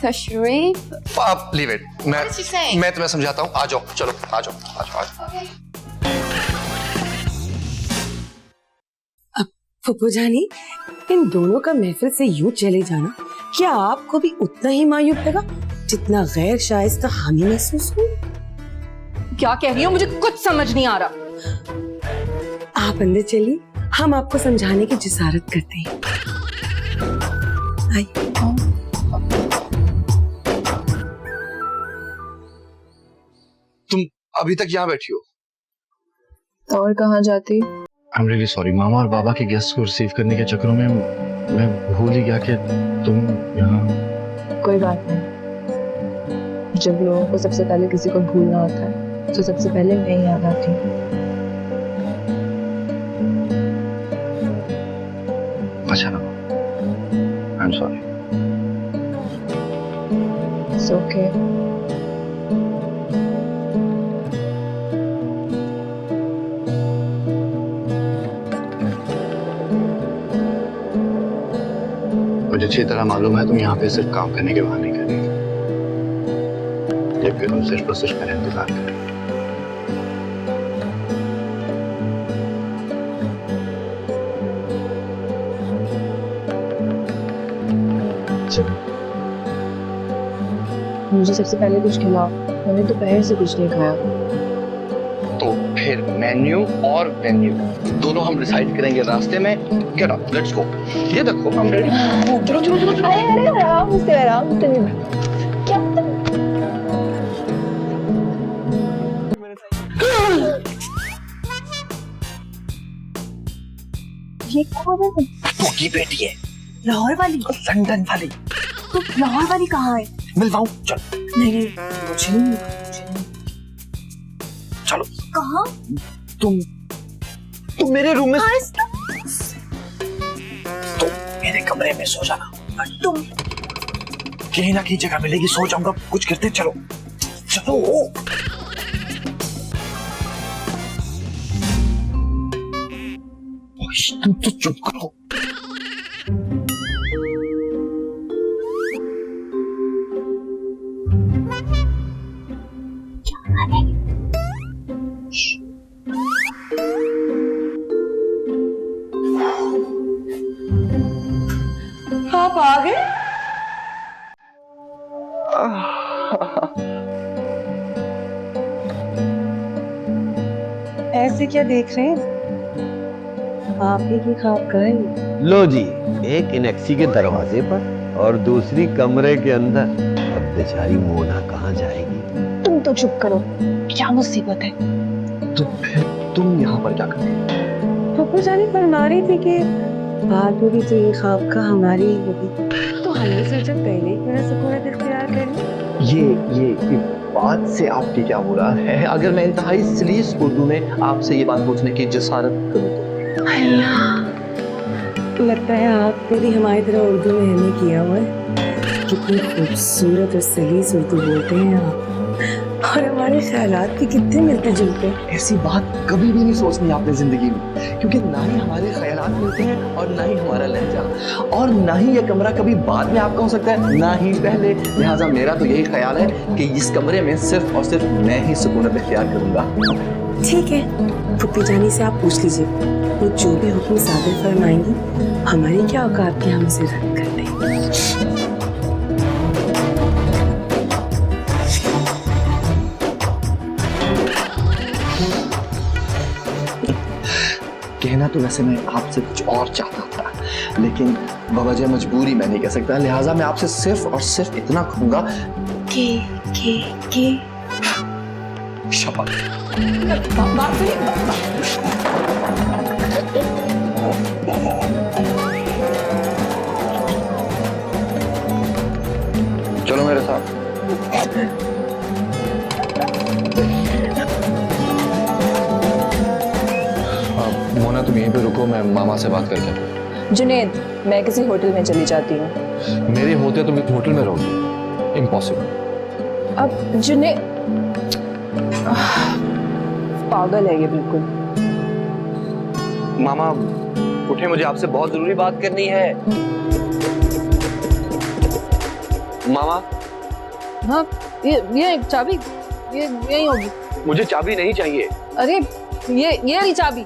तशरीफ? आप लीव इट, मैं तुम्हें समझाता हूँ। आ जाओ, चलो आ जाओ, आ जाओ, आ जाओ। पप्पू जानी, इन दोनों का महफिल से यूं चले जाना क्या आपको भी उतना ही मायूब लगा जितना गैर शाइस्ता हामी महसूस हुई? क्या कह रही हो? मुझे कुछ समझ नहीं आ रहा। आप अंदर चलिए, हम आपको समझाने की जिसारत करते हैं। आइए। तुम अभी तक यहाँ बैठी हो? और कहाँ जाती? आई एम रियली सॉरी, मामा और बाबा के गेस्ट को रिसीव करने के चक्करों में मैं भूल ही गया कि तुम यहाँ। कोई बात नहीं, जब लोगों को सबसे पहले किसी को भूलना होता है तो सबसे पहले मैं ही याद आती हूँ। अच्छा ना, आई एम सॉरी। It's okay. मुझे अच्छी तरह मालूम है तुम यहाँ पे सिर्फ काम करने के बहाने कर रही हो, जबकि तुम सिर्फ और सिर्फ मेरा इंतजार कर रही हो। मुझे सबसे पहले कुछ खिलाओ, मैंने दोपहर से कुछ नहीं खाया। तो फिर मेन्यू और वेन्यू दोनों हम डिसाइड करेंगे रास्ते में। Get up, let's go. ये देखो हम रेडी। चलो चलो चलो चलो। अरे आराम से क्या ये कौन है? वो की बेटी है, लाहौर वाली? लंदन वाली। तो लाहौर वाली कहाँ है? मिलवाऊं? चल। नहीं मुझे नहीं। चलो। कहाँ? तुम मेरे रूम में, तुम मेरे कमरे में सो जाना। तुम कहीं ना कहीं जगह मिलेगी, सो जाऊंगा। कुछ करते चलो चलो। तुम तो चुप करो। आप आ गए? ऐसे क्या देख रहे हैं? आप ही की ख्वाब का है। लो जी, एक इनेक्सी के दरवाजे पर और दूसरी कमरे के अंदर। अब बेचारी मोना कहाँ जाएगी? तुम तो चुप करो, क्या मुसीबत है? तो फिर तुम यहाँ पर क्या कर रही हो? पप्पू जानी फरमा रही थी कि बात होगी तो ये ख्वाब का हमारी ही होगी, तो हमने सोचा पहले ही मेरा सुकून इख्तियार कर लें। ये बात से आपकी क्या हो रहा है? अगर मैं इंतहाई सलीस उर्दू में आपसे ये बात पूछने की जिसारत करूँ तो? लगता है आपने भी हमारी तरह उर्दू में एमए किया हुआ है। कितनी खूबसूरत और सलीस उर्दू बोलते हैं आप, और हमारे ख्यालात भी कितने मिलते जुलते हैं। ऐसी बात कभी भी नहीं सोचनी आपने जिंदगी में, क्योंकि ना ही हमारे ख्यालात मिलते हैं और ना ही हमारा लहजा, और ना ही ये कमरा कभी बाद में आपका हो सकता है, ना ही पहले। लिहाजा मेरा तो यही ख्याल है कि इस कमरे में सिर्फ और सिर्फ मैं ही सुकून इख्तियार करूंगा। ठीक है, फुप्पी जानी से आप पूछ लीजिए, वो जो भी हुक्म सादिर फरमाएंगी हमारी क्या औकात के हम उसे रद्द कर दें। कहना तो वैसे मैं आपसे कुछ और चाहता था, लेकिन बवजह मजबूरी मैं नहीं कह सकता। लिहाजा मैं आपसे सिर्फ और सिर्फ इतना कहूंगा के शपथ। चलो मेरे साथ। मोना तुम यहीं पे रुको, मैं मामा से बात करके। जुनेद, मैं किसी होटल में चली जाती हूँ। मेरे होते तुम एक होटल में रहोगी? इम्पॉसिबल। अब जुनेद, पागल है ये बिल्कुल। मामा उठे, मुझे आपसे बहुत जरूरी बात करनी है। मामा। हाँ ये चाबी ये यही होगी। मुझे चाबी नहीं चाहिए। अरे ये रही चाबी।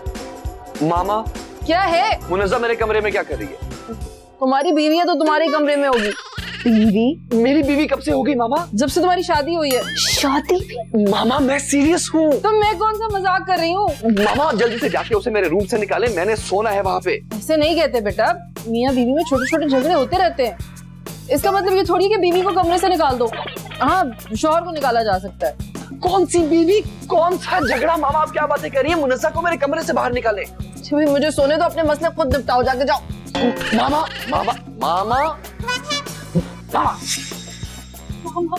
मामा क्या है? मुनज़्ज़ा मेरे कमरे में क्या कर रही है? तुम्हारी बीवी है तो तुम्हारे कमरे में होगी। बीवी? मेरी बीवी कब से होगी मामा? जब से तुम्हारी शादी हुई है। शादी भी? मामा मैं सीरियस हूँ। तो मैं कौन सा मजाक कर रही हूँ? मामा जल्दी से जाके उसे मेरे रूम से निकाले, मैंने सोना है वहाँ पे। ऐसे नहीं कहते बेटा, मियाँ बीवी में छोटे छोटे झगड़े होते रहते हैं। इसका मतलब ये थोड़ी कि बीवी को कमरे से निकाल दो। हाँ, शौहर को निकाला जा सकता है। कौन सी बीवी, कौन सा झगड़ा? मामा आप क्या बातें कर रही है? मुनज़्ज़ा को मेरे कमरे से बाहर निकाले। मुझे सोने दो, अपने मसले खुद निपटाओ, जाके जाओ। मामा मामा मामा मामा।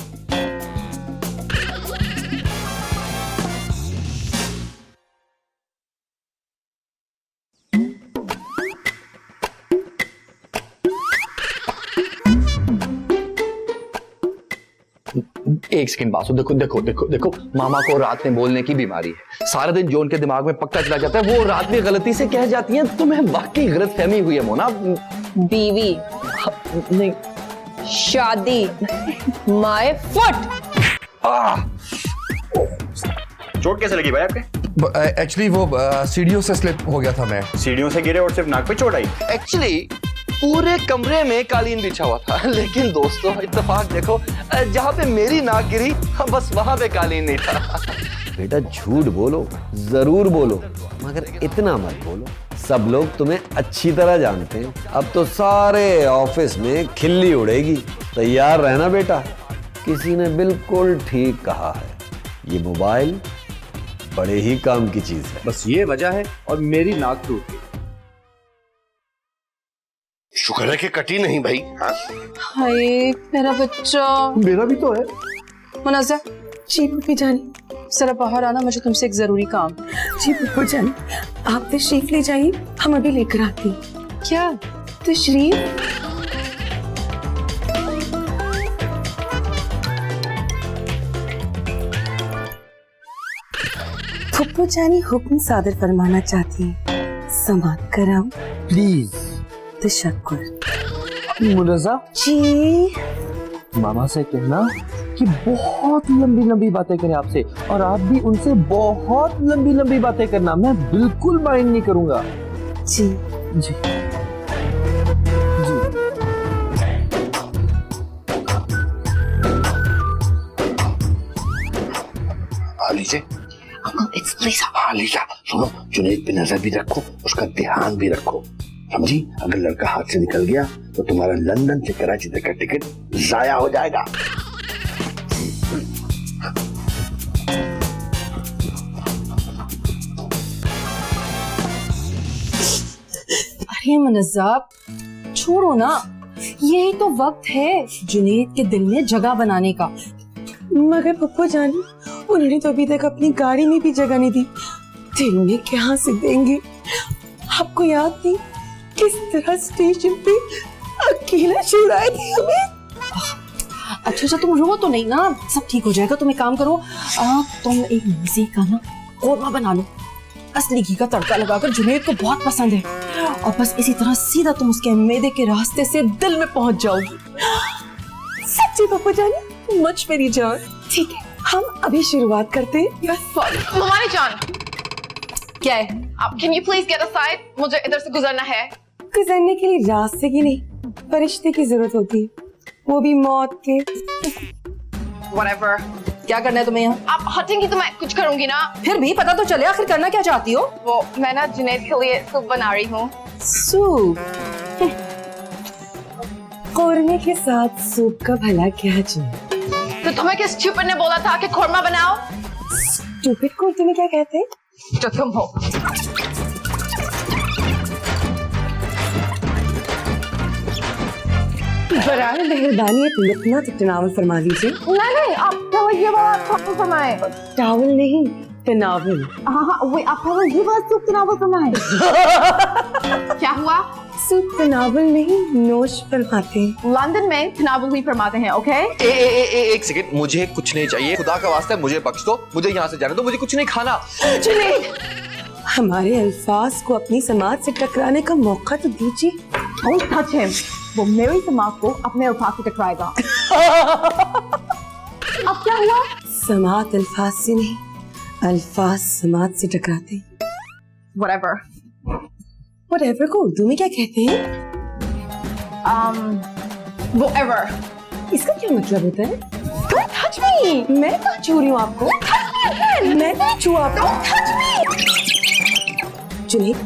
एक सेकंड बासु, देखो देखो देखो देखो, मामा को रात में बोलने की बीमारी है। सारा दिन जो उनके दिमाग में पक्का चला जाता है वो रात में गलती से कह जाती हैं। तुम्हें वाकई गलत फहमी हुई है मोना। बीवी नहीं, शादी। My foot. चोट कैसे लगी भाई आपके? एक्चुअली वो सीढ़ियों से स्लिप हो गया था मैं। सीढ़ियों से गिरे और सिर्फ नाक पे चोट आई? एक्चुअली पूरे कमरे में कालीन बिछा हुआ था, लेकिन दोस्तों इत्तेफाक देखो, जहाँ पे मेरी नाक गिरी बस वहां पे कालीन नहीं था। बेटा झूठ बोलो, जरूर बोलो, मगर इतना मत बोलो। सब लोग तुम्हें अच्छी तरह जानते हैं। अब तो सारे ऑफिस में खिल्ली उड़ेगी। तैयार रहना बेटा। किसी ने बिल्कुल ठीक कहा है, ये मोबाइल बड़े ही काम की चीज है। बस ये वजह है और मेरी नाक टूट गई। शुक्र है कि कटी नहीं भाई। हाँ? हाय मेरा बच्चा। मेरा भी तो है। मुनज़्ज़ा जी पुप्पी जानी। जरा बाहर आना, मुझे तुमसे एक जरूरी काम। जी पुप्पी जानी, आप तशरीफ ले जाइए, हम अभी लेकर आते हैं। क्या तशरीफ? पुप्पू जानी हुक्म सादर फरमाना चाहती है, समात कराऊं? प्लीज। तशक्कुर। मुनज़्ज़ा जी। मामा से कहना कि बहुत लंबी लंबी बातें करें आपसे, और आप भी उनसे बहुत लंबी लंबी बातें करना। मैं बिल्कुल माइंड नहीं करूंगा। जी जी जी। लीजिए लीजा, सुनो, जुनैद पे नजर भी रखो, उसका ध्यान भी रखो, समझी? अगर लड़का हाथ से निकल गया तो तुम्हारा लंदन से कराची तक का टिकट जाया हो जाएगा। अरे मुनज़्ज़ा छोड़ो ना, यही तो वक्त है जुनैद के दिल में जगह बनाने का। मगर पप्पू जानी, उन्होंने तो अभी तक अपनी गाड़ी में भी जगह नहीं दी, दिल में कहाँ से देंगे? आपको याद नहीं किस तरह स्टेशन पे अकेला छोड़ा थी हमें? अच्छा तुम रो तो नहीं ना, सब ठीक हो जाएगा। तुम एक काम करो, तुम एक मजे का ना कोरमा बना लो, असली घी का तड़का लगाकर, जुनैद को बहुत पसंद है। और बस इसी तरह सीधा तुम उसके मैदे के रास्ते से दिल में पहुंच जाओगी। सच्ची पप्पू जानी? मुझ मेरी जान। ठीक है, हम अभी शुरुआत करते हैं। ममानी जान, क्या है? आप can you please get aside, मुझे इधर से गुजरना है। गुजरने के लिए रास्ते की नहीं, फरिश्ते की जरूरत होती है, वो भी मौत के। Whatever. क्या करना है तुम्हें यहाँ? आप हटेंगी तो मैं कुछ करूंगी ना। फिर भी पता तो चले आखिर करना क्या चाहती हो। वो मैं ना जुनैद के लिए सूप बना रही हूँ। सूप? कोरमे के साथ सूप का भला क्या चाहिए? तो तुम्हें किस स्टूपिड ने बोला था कि कोरमा बनाओ? स्टूपिड को उर्दू में क्या कहते हैं? जो तुम हो। बराए मेहरबानी एक लुकमा तनावल फरमा लीजिए। नहीं आप ये बात फरमाए। टावल नहीं, तनावुल। हाँ हाँ वही आपका वो ये बात सूप तनावुल सुना है। क्या हुआ? सूप तनावुल नहीं नोश फरमाते। लंदन में तनावुल ही फरमाते हैं। ओके एक सेकंड, मुझे कुछ नहीं चाहिए, खुदा का वास्ता है मुझे बख्श दो, मुझे यहाँ से जाने दो, मुझे कुछ नहीं खाना। जुनैद, हमारे अल्फाज को अपनी समाज से टकराने का मौका तो दीजिए। Don't touch him. वो मेरी समाज को अपने अल्फाज से टकराएगा। अब क्या हुआ? समाज अल्फाज से नहीं, अल्फाज समाज से टकराते। Whatever. Whatever को उर्दू में क्या कहते हैं? Whatever. इसका क्या मतलब होता है? Don't touch me. मैं कहाँ छू रही हूँ आपको? Don't touch me again. मैं नहीं छू आपको। Don't touch me. Junaid,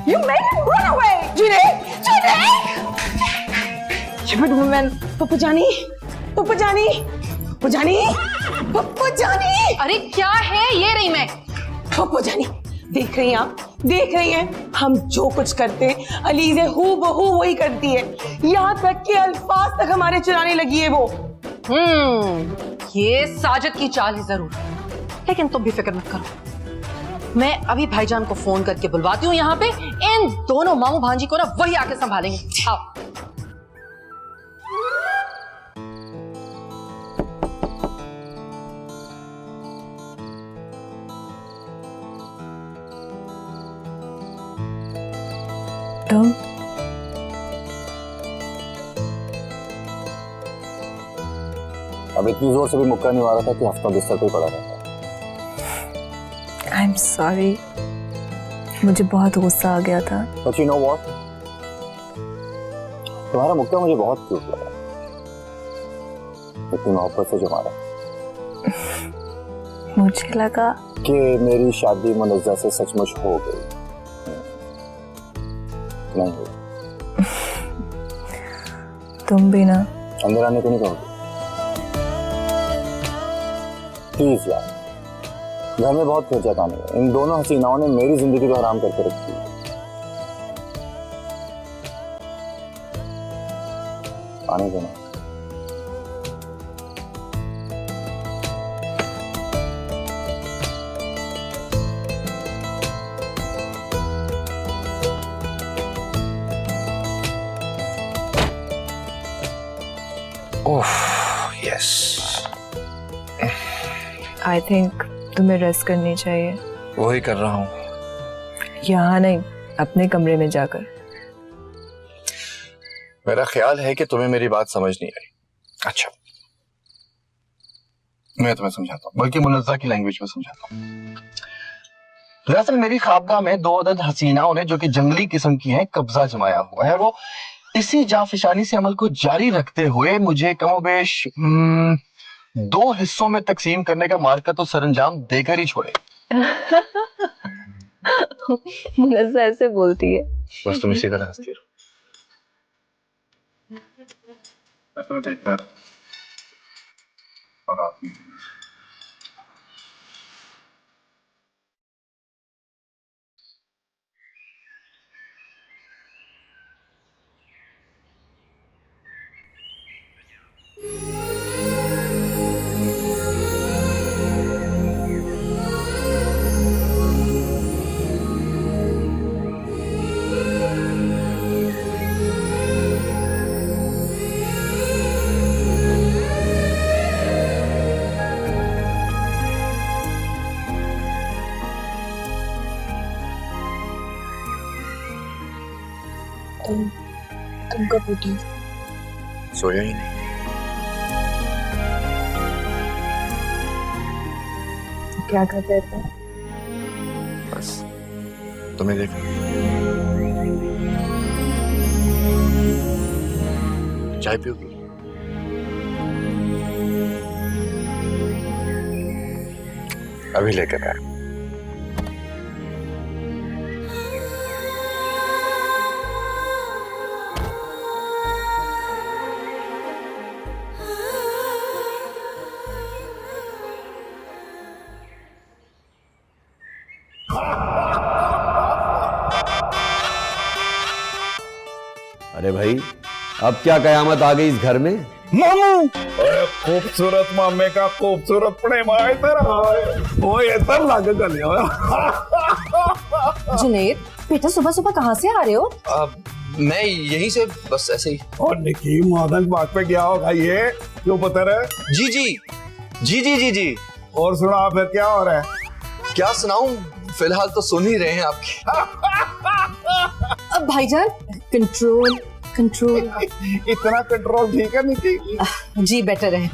You made him run away. Junaid, Junaid! Stupid woman. Pappu जानी, पप्पू जानी, पप्पू जानी, पप्पू जानी। अरे क्या है? ये रही मैं। पप्पू जानी, देख रही हैं आप? देख रही हैं? हम जो कुछ करते हैं अलीज़े हूबहू वही करती है, यहाँ तक कि अल्फाज तक हमारे चुराने लगी है वो। ये साजिद की चाल है जरूर, लेकिन तुम भी फिक्र मत करो। मैं अभी भाईजान को फोन करके बुलवाती हूँ यहाँ पे। इन दोनों मामू भांजी को ना वही आके संभालेंगे। आओ। तुम अब इतनी जोर से भी मुक्का नहीं मारा था कि हफ्ता बिस्तर पे पड़ा रहता। आई एम सॉरी, मुझे बहुत गुस्सा आ गया था। But you know what? तुम्हारा मुक्का मुझे बहुत क्यूट लगा, इतनी मोहब्बत से जो मारा। मुझे लगा कि मेरी शादी मुनज़्ज़ा से सचमुच हो गई। नहीं हुई। तुम भी ना। अंदर आने को नहीं कहोगे? प्लीज यार, घर में बहुत खर्चा आने है। इन दोनों हसीनाओं ने मेरी जिंदगी को हराम करके रखी है। आने देना। यस, आई थिंक तुम्हें रेस्ट करनी चाहिए। वही कर रहा हूँ। यहाँ नहीं, अपने कमरे में जाकर। मेरा ख्याल है कि तुम्हें मेरी बात समझ नहीं आई। अच्छा, मैं तुम्हें समझाता हूँ, बल्कि मुनज़्ज़ा की लैंग्वेज में समझाता हूँ। दरअसल मेरी ख्वाबगाह में दो अदद हसीनाओं ने, जो कि जंगली किस्म की हैं, कब्जा जमाया हुआ है। वो इसी जाफिशानी से अमल को जारी रखते हुए मुझे कमोबेश 2 हिस्सों में तकसीम करने का मार्का तो सरंजाम देकर ही छोड़े। मुनज़्ज़ा ऐसे बोलती है। बस तुम इसी तरह हंसती रहो। तुम कब उठी? सोया ही नहीं। क्या कर रहे थे? बस तुम्हें देखा। चाय पियोगी? अभी लेकर आया। अरे भाई, अब क्या कयामत आ गई इस घर में? मामू खूबसूरत मामे का खूबसूरत प्रेम आए तेरा वो ये सब लागे कर लिया। जुनेद बेटा सुबह सुबह कहाँ से आ रहे हो? मैं यहीं से बस ऐसे ही। और निकी मॉडर्न बाग पे गया होगा ये, क्यों पता रहे? जी जी जी जी जी जी। और सुना फिर क्या हो रहा है? क्या सुनाऊं, फिलहाल तो सुन ही रहे हैं आपकी। अब भाईजान कंट्रोल कंट्रोल। इतना कंट्रोल ठीक है निकी? जी बेटर है।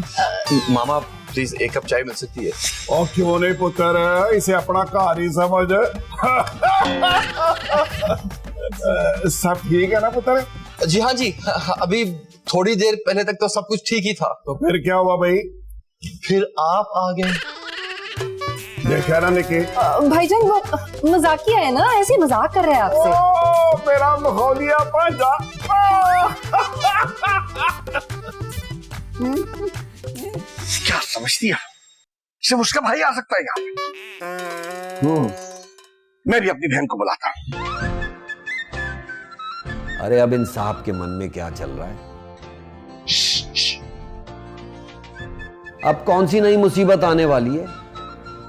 मामा प्लीज एक कप चाय मिल सकती है? और क्यों नहीं पुत्र, इसे अपना घर ही समझ। सब ठीक है ना पुत्र? जी हाँ जी, अभी थोड़ी देर पहले तक तो सब कुछ ठीक ही था। तो फिर क्या हुआ भाई? फिर आप आ गए। देखा ना निकी? भाईजान वो मजाकिया है ना, ऐसे मजाक कर रहे हैं आपसे। ओ मेरा मखौलिया पांजा। क्या समझती है? सिर्फ उसका भाई आ सकता है यहाँ पे। मैं भी अपनी बहन को बुलाता हूँ। अरे अब इन साहब के मन में क्या चल रहा है? अब कौन सी नई मुसीबत आने वाली है?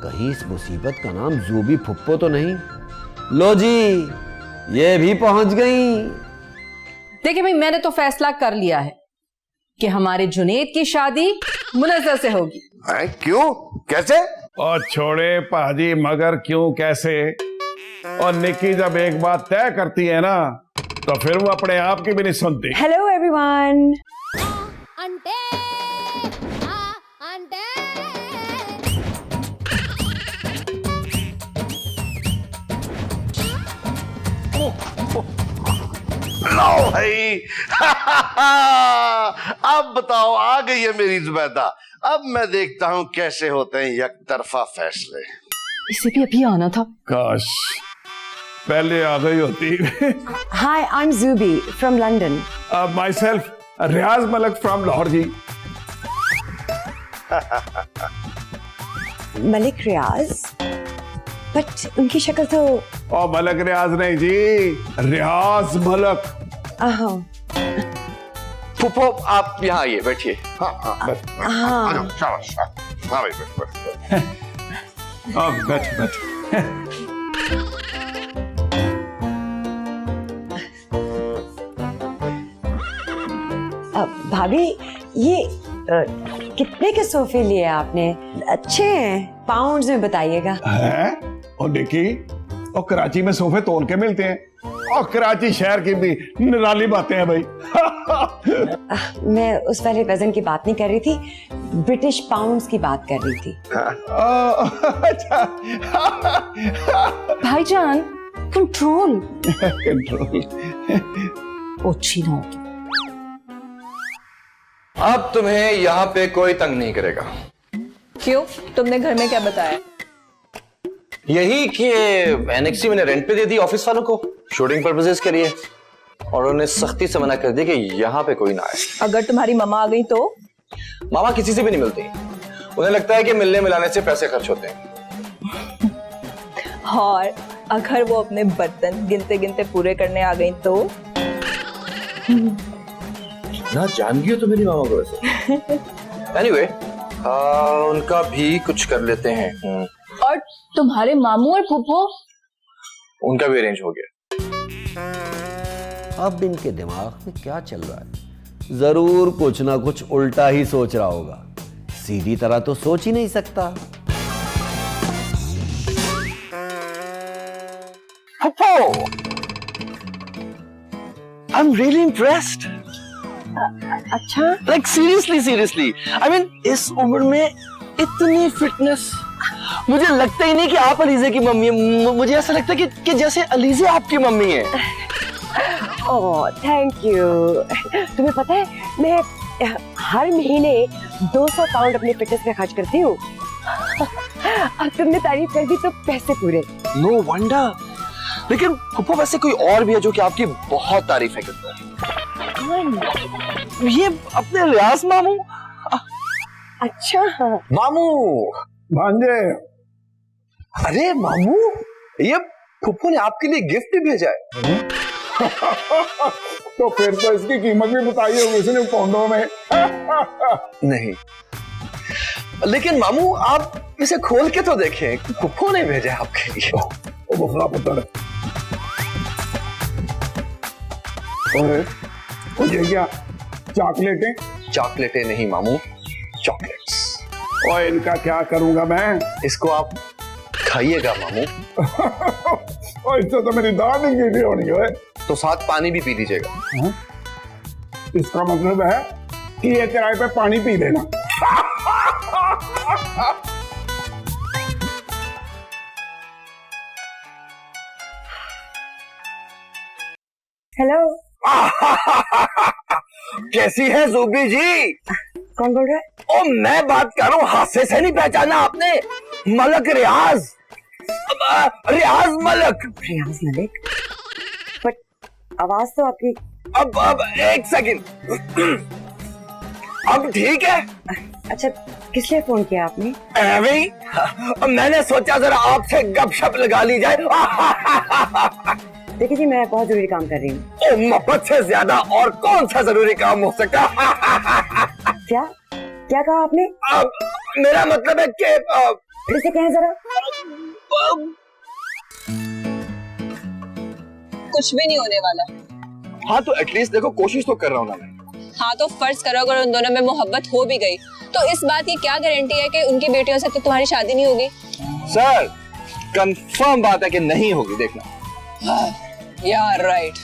कहीं इस मुसीबत का नाम जूबी फुप्पो तो नहीं? लो जी, ये भी पहुंच गई। देखिए भाई, मैंने तो फैसला कर लिया है कि हमारे जुनेद की शादी मुनज़्ज़र से होगी। क्यों, कैसे? और छोड़े पाजी, मगर क्यों कैसे? और निकी जब एक बात तय करती है ना, तो फिर वो अपने आप की भी नहीं सुनती। Hello everyone. लो भाई। अब बताओ, आ गई है मेरी जुबैदा। अब मैं देखता हूं कैसे होते हैं एक तरफा फैसले। इसे भी अभी आना था। काश पहले आ गई होती। हाय, आई एम जूबी from London. Myself Riaz Malik from Lahore ji. Malik Riaz, but उनकी शक्ल तो। ओ मलक रियाज नहीं जी, रियाज मलक। फुप्पो आप यहाँ आइए, बैठिए। हाँ हाँ बस, आ जाओ, शाबाश। हाँ भाई बस। बैठ बैठ। भाभी, ये कितने के सोफे लिए आपने? अच्छे हैं, पाउंड्स में बताइएगा। है? और देखी, और कराची में सोफे तोल के मिलते हैं, और कराची शहर की भी निराली बातें हैं भाई। मैं उस वाले वजन की बात नहीं कर रही थी, ब्रिटिश पाउंड्स की बात कर रही थी। अच्छा। भाईजान कंट्रोल। कंट्रोल। ओछी ना होगी। अब तुम्हें यहाँ पे कोई तंग नहीं करेगा। क्यों, तुमने घर में क्या बताया? यही कि एनेक्सी मैंने रेंट पे दे दी ऑफिस वालों को शूटिंग पर्पसेस के लिए, और उन्होंने सख्ती से मना कर दिया कि यहाँ पे कोई ना आए। अगर तुम्हारी मम्मा आ गई तो? मामा किसी से भी नहीं मिलती, उन्हें लगता है कि मिलने मिलाने से पैसे खर्च होते हैं। और अगर वो अपने बर्तन गिनते गिनते पूरे करने आ गई तो? ना जान गई हो तो मेरी मामा को वैसे। एनीवे, उनका भी कुछ कर लेते हैं। और तुम्हारे मामू और फूफो? उनका भी अरेंज हो गया। अब इनके दिमाग में क्या चल रहा है? जरूर कुछ ना कुछ उल्टा ही सोच रहा होगा, सीधी तरह तो सोच ही नहीं सकता। I'm really impressed. अच्छा, Like seriously. I mean, इस उम्र में इतनी फिटनेस, मुझे लगता ही नहीं कि आप अलीजे की मम्मी है। मुझे ऐसा लगता है कि जैसे अलीजे आपकी मम्मी है। Oh thank you. तुम्हें पता है, मैं हर महीने 200 पाउंड अपनी फिटनेस में खर्च करती हूँ। अब तुमने तारीफ कर दी तो पैसे पूरे। No wonder. लेकिन फुप्पो वैसे कोई और भी है जो कि आपकी बहुत तारीफें करता है? ये अपने रियाज मामू। अच्छा मामू। भांजे। अरे मामू, ये फुप्पो ने आपके लिए गिफ्ट भेजा है। तो फिर तो इसकी कीमत भी बताई होगी उसने पौंडों में। नहीं, लेकिन मामू आप इसे खोल के तो देखें, कुप्पू ने भेजा है आपके लिए। वो बुखरा पत्थर। और ये क्या चॉकलेटें? चॉकलेटें नहीं मामू, चॉकलेट्स। और इनका क्या करूंगा मैं? इसको आप खाइएगा मामू। और इससे तो मेरी दाढ़ नहीं गिरी होनी है। तो साथ पानी भी पी लीजिएगा। इसका मतलब है कि ये किराए पे पानी पी लेना। हेलो, कैसी है जूबी जी? कौन बोल रहा है? ओ मैं बात कर रहा हूँ, हादसे से नहीं पहचाना आपने? मलक रियाज, रियाज मलक। रियाज मलिक? बट आवाज तो आपकी। अब एक सेकंड, अब ठीक है? अच्छा, किस लिए फोन किया आपने? मैंने सोचा जरा आपसे गपशप लगा ली जाए। देखिए जी, मैं बहुत जरूरी काम कर रही हूँ। मोहब्बत से ज्यादा और कौन सा जरूरी काम हो सकता? क्या क्या कहा आपने? मेरा मतलब है कि फिर से कहें जरा। कुछ भी नहीं होने वाला। हाँ तो एटलीस्ट देखो, कोशिश तो कर रहा हूँ ना मैं। हाँ तो फर्ज करो अगर उन दोनों में मोहब्बत हो भी गई तो इस बात की क्या गारंटी है कि उनकी बेटियों से तो तुम्हारी शादी नहीं होगी? सर कंफर्म बात है कि नहीं होगी, देखना। यार राइट।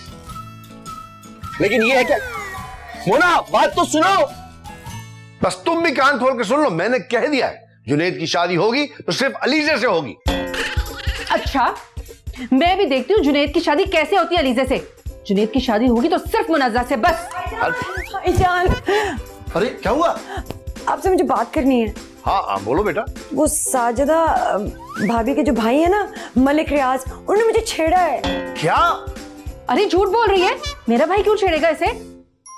लेकिन ये है क्या? मोना बात तो सुनो। बस तुम भी कान खोल के सुन लो, मैंने कह दिया है जुनैद की शादी होगी तो सिर्फ अलीजे से होगी। अच्छा, मैं भी देखती हूँ जुनैद की शादी कैसे होती है अलीजे से। जुनैद की शादी होगी तो सिर्फ मुनाज़ा से, बस। भाईजान, अरे क्या हुआ? आपसे मुझे बात करनी है। हाँ बोलो बेटा। वो साजिदा भाभी के जो भाई है ना, मलिक रियाज, उन्होंने मुझे छेड़ा है। क्या? अरे झूठ बोल रही है, मेरा भाई क्यों छेड़ेगा इसे?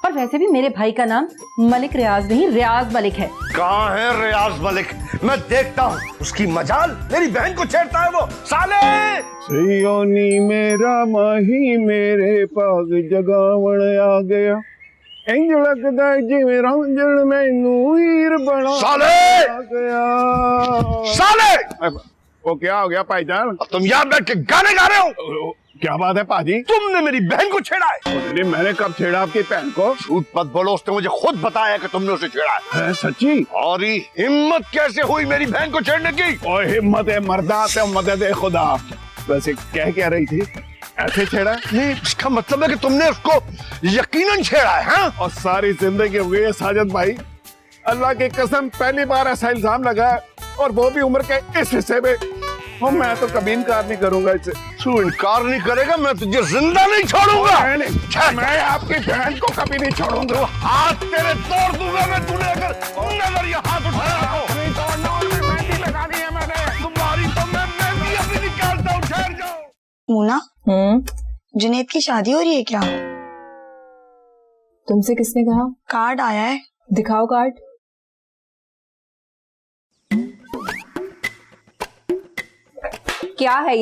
और वैसे भी मेरे भाई का नाम मलिक रियाज नहीं, रियाज मलिक है। कहाँ है रियाज मलिक? मैं देखता हूँ उसकी मजाल। मेरी बहन को छेड़ता है वो साले। सियोनी मेरा माही मेरे पाग जगावण आ गया, इंज लगदा जिवें रांझण मैनू हीर बना साले आ गया। साले वो क्या हो गया भाईजान? तुम यहाँ बैठ के गाने गा रहे हो? क्या बात है पाजी? तुमने मेरी बहन को छेड़ा है। अरे मैंने कब छेड़ा आपकी बहन को? झूठ मत बोलो, उसने मुझे खुद बताया कि तुमने उसे छेड़ा है। सच्ची? और ये हिम्मत कैसे हुई मेरी बहन को छेड़ने की? और हिम्मत है मर्दा ते मदद है खुदा। वैसे कह रही थी ऐसे छेड़ा? नहीं, इसका मतलब है कि तुमने उसको यकीनन छेड़ा है। हाँ? और सारी जिंदगी हो गई है साजिद भाई, अल्लाह की कसम पहली बार ऐसा इल्जाम लगा है, और वो भी उम्र के इस हिस्से में। और मैं तो कभी इनकार नहीं करूंगा इससे। तू इनकार नहीं करेगा, मैं तुझे जिंदा नहीं छोड़ूंगा। मैं आपकी बहन को कभी नहीं छोड़ूंगा। हाथ तेरे तोड़ दूंगा मैं, तूने अगर ये हाथ उठाया तो। नहीं तोड़ना, मेहंदी लगा दी है मैंने। तुम्हारी तो मैं मेहंदी अभी निकालता हूँ, ठहर जाओ। मोना, जुनैद की शादी हो रही है क्या? तुमसे किसने कहा? कार्ड आया है। दिखाओ कार्ड। क्या है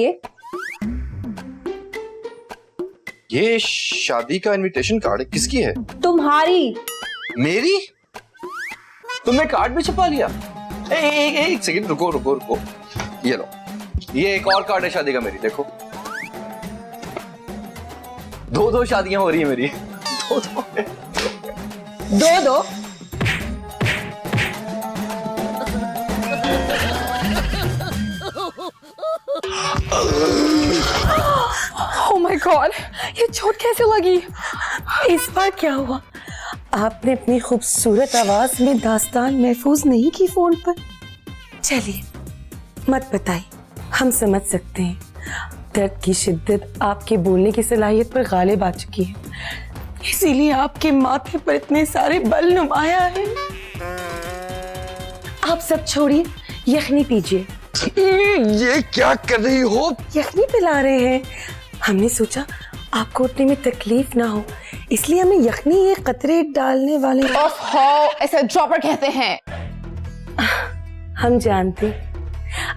ये शादी का इनविटेशन कार्ड है। किसकी है? तुम्हारी। मेरी? तुमने कार्ड भी छपा लिया? एक सेकंड, रुको रुको रुको, ये लो, ये एक और कार्ड है शादी का मेरी, देखो। दो शादियां हो रही है मेरी। दो ओह माय गॉड, ये चोट कैसे लगी? इस बार क्या हुआ? आपने अपनी खूबसूरत आवाज में दास्तान महफूज नहीं की फोन पर। चलिए मत बताइए, हम समझ सकते हैं दर्द की शिद्दत आपके बोलने की सलाहियत पर गालिब आ चुकी है, इसीलिए आपके माथे पर इतने सारे बल नुमाया है। आप सब छोड़िए, यखनी पीजिए। ये क्या कर रही हो? यखनी पिला रहे हैं। हमने सोचा आपको उठने में तकलीफ ना हो, इसलिए हमें यखनी ये कतरे डालने वाले। ऐसा ड्रॉपर कहते हैं। हम जानते,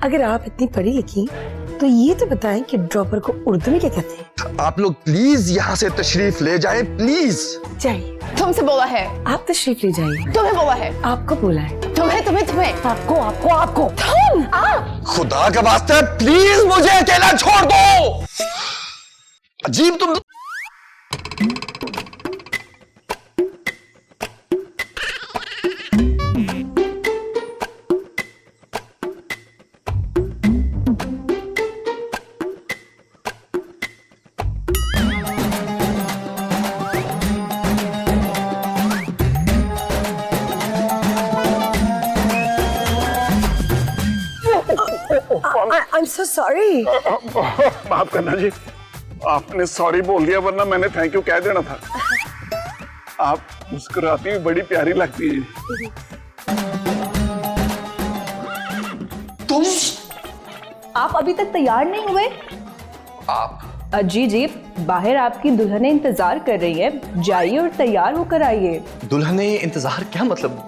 अगर आप इतनी पढ़ी लिखी तो ये तो बताएं कि ड्रॉपर को उर्दू में क्या कहते हैं? आप लोग प्लीज यहाँ से तशरीफ ले जाएं, प्लीज। जाइए। तुमसे बोला है। आप तशरीफ ले जाइए। तुम्हें बोला है। आपको बोला है। तुम्हें आपको आपको आपको खुदा का वास्ता प्लीज मुझे अकेला छोड़ दो। अजीब तुम। I'm so sorry. माफ करना जी, आपने सॉरी बोल दिया, वरना मैंने थैंक यू कह देना था। आप मुस्कुराती हुई बड़ी प्यारी लगती है। तुम आप अभी तक तैयार नहीं हुए? आप जी जी, बाहर आपकी दुल्हनें इंतजार कर रही है, जाइए और तैयार होकर आइए। दुल्हने इंतजार क्या मतलब?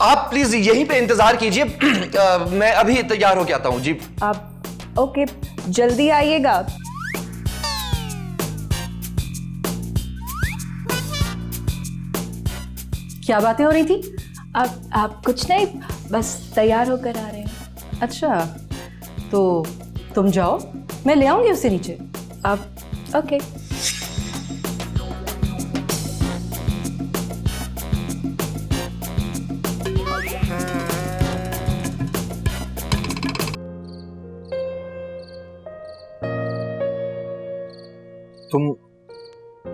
आप प्लीज यहीं पे इंतजार कीजिए। मैं अभी तैयार होके आता हूँ जी। आप ओके, जल्दी आइएगा। क्या बातें हो रही थी? आप कुछ नहीं, बस तैयार होकर आ रहे हैं। अच्छा, तो तुम जाओ, मैं ले आऊंगी उसे नीचे। आप ओके।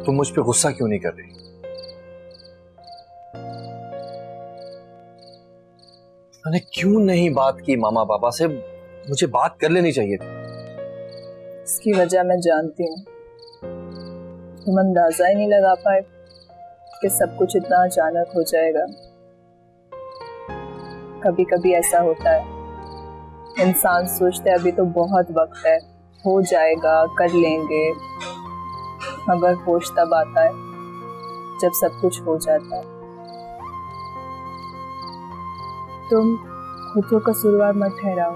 तुम मुझ पे गुस्सा क्यों नहीं कर रही? मैंने क्यों नहीं बात की मामा पापा से? मुझे बात कर लेनी चाहिए थी। इसकी वजह मैं जानती हूँ। तुम अंदाजा ही नहीं लगा पाए कि सब कुछ इतना अचानक हो जाएगा। कभी कभी ऐसा होता है, इंसान सोचते है अभी तो बहुत वक्त है, हो जाएगा, कर लेंगे, मगर होश तब आता है जब सब कुछ हो जाता है। तुम खुद को कसूरवार मत ठहराओ,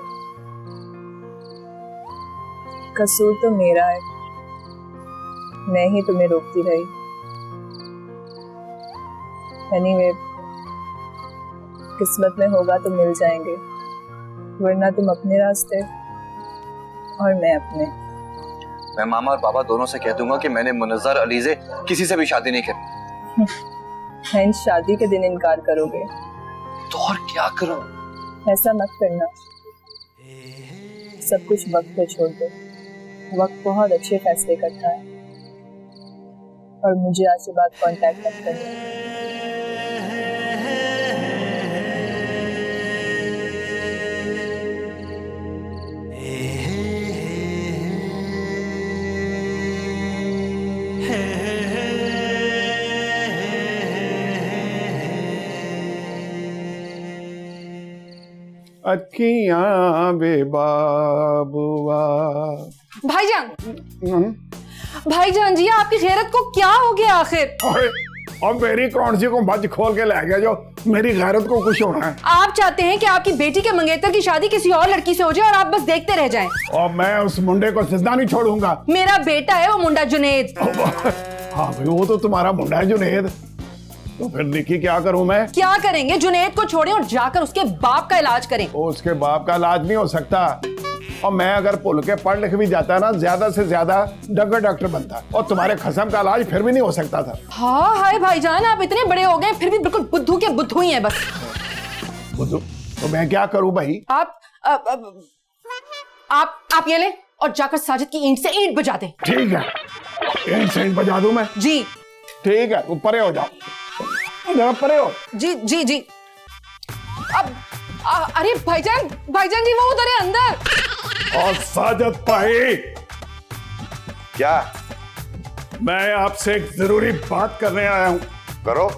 कसूर तो मेरा है, मैं ही तुम्हें रोकती रही। एनीवे, किस्मत में होगा तो मिल जाएंगे, वरना तुम अपने रास्ते और मैं अपने। मैं मामा और पापा दोनों से कह दूंगा कि मैंने मुनज़्ज़र अली से किसी से भी शादी नहीं की। मैं इन शादी के दिन इनकार करोगे तो और क्या करूं? ऐसा मत करना, सब कुछ वक्त पे छोड़ दो। वक्त बहुत अच्छे फैसले करता है, और मुझे आज के बाद कांटेक्ट मत करना। अखियां बेबाबुआ। भाईजान, भाईजान जी, आपकी गैरत को क्या हो गया आखिर? और मेरी कौन सी को बज खोल के ले गया जो मेरी गैरत को कुछ होना है? आप चाहते हैं कि आपकी बेटी के मंगेतर की शादी किसी और लड़की से हो जाए और आप बस देखते रह जाएं। और मैं उस मुंडे को जिंदा नहीं छोड़ूंगा। मेरा बेटा है वो मुंडा जुनेद। हाँ भाई, वो तो तुम्हारा मुंडा है जुनेद। तो फिर निकी क्या करूं मैं? क्या करेंगे? जुनेद को छोड़ें और जाकर उसके बाप का इलाज करें। उसके बाप का इलाज नहीं हो सकता, और मैं अगर भूल के पढ़ लिख भी जाता ना, ज्यादा से ज्यादा डॉक्टर बनता, और तुम्हारे खसम का इलाज फिर भी नहीं हो सकता था। हाँ हाय भाईजान, आप इतने बड़े हो गए फिर भी बिल्कुल बुद्धू के बुद्धू ही हैं बस। बुद्धू? तो मैं क्या करूं भाई? आप ये ले और जाकर साजिद की ईंट से ईंट बजा दें। ठीक है, ईंट से ईंट बजा दूं मैं? जी ठीक है, परे हो जाओ, जरा परे हो। जी जी जी। अब अरे भाईजान, भाईजान जी वो उधर है अंदर। और साजिद भाई, क्या? मैं आपसे एक जरूरी बात करने आया हूं। करो।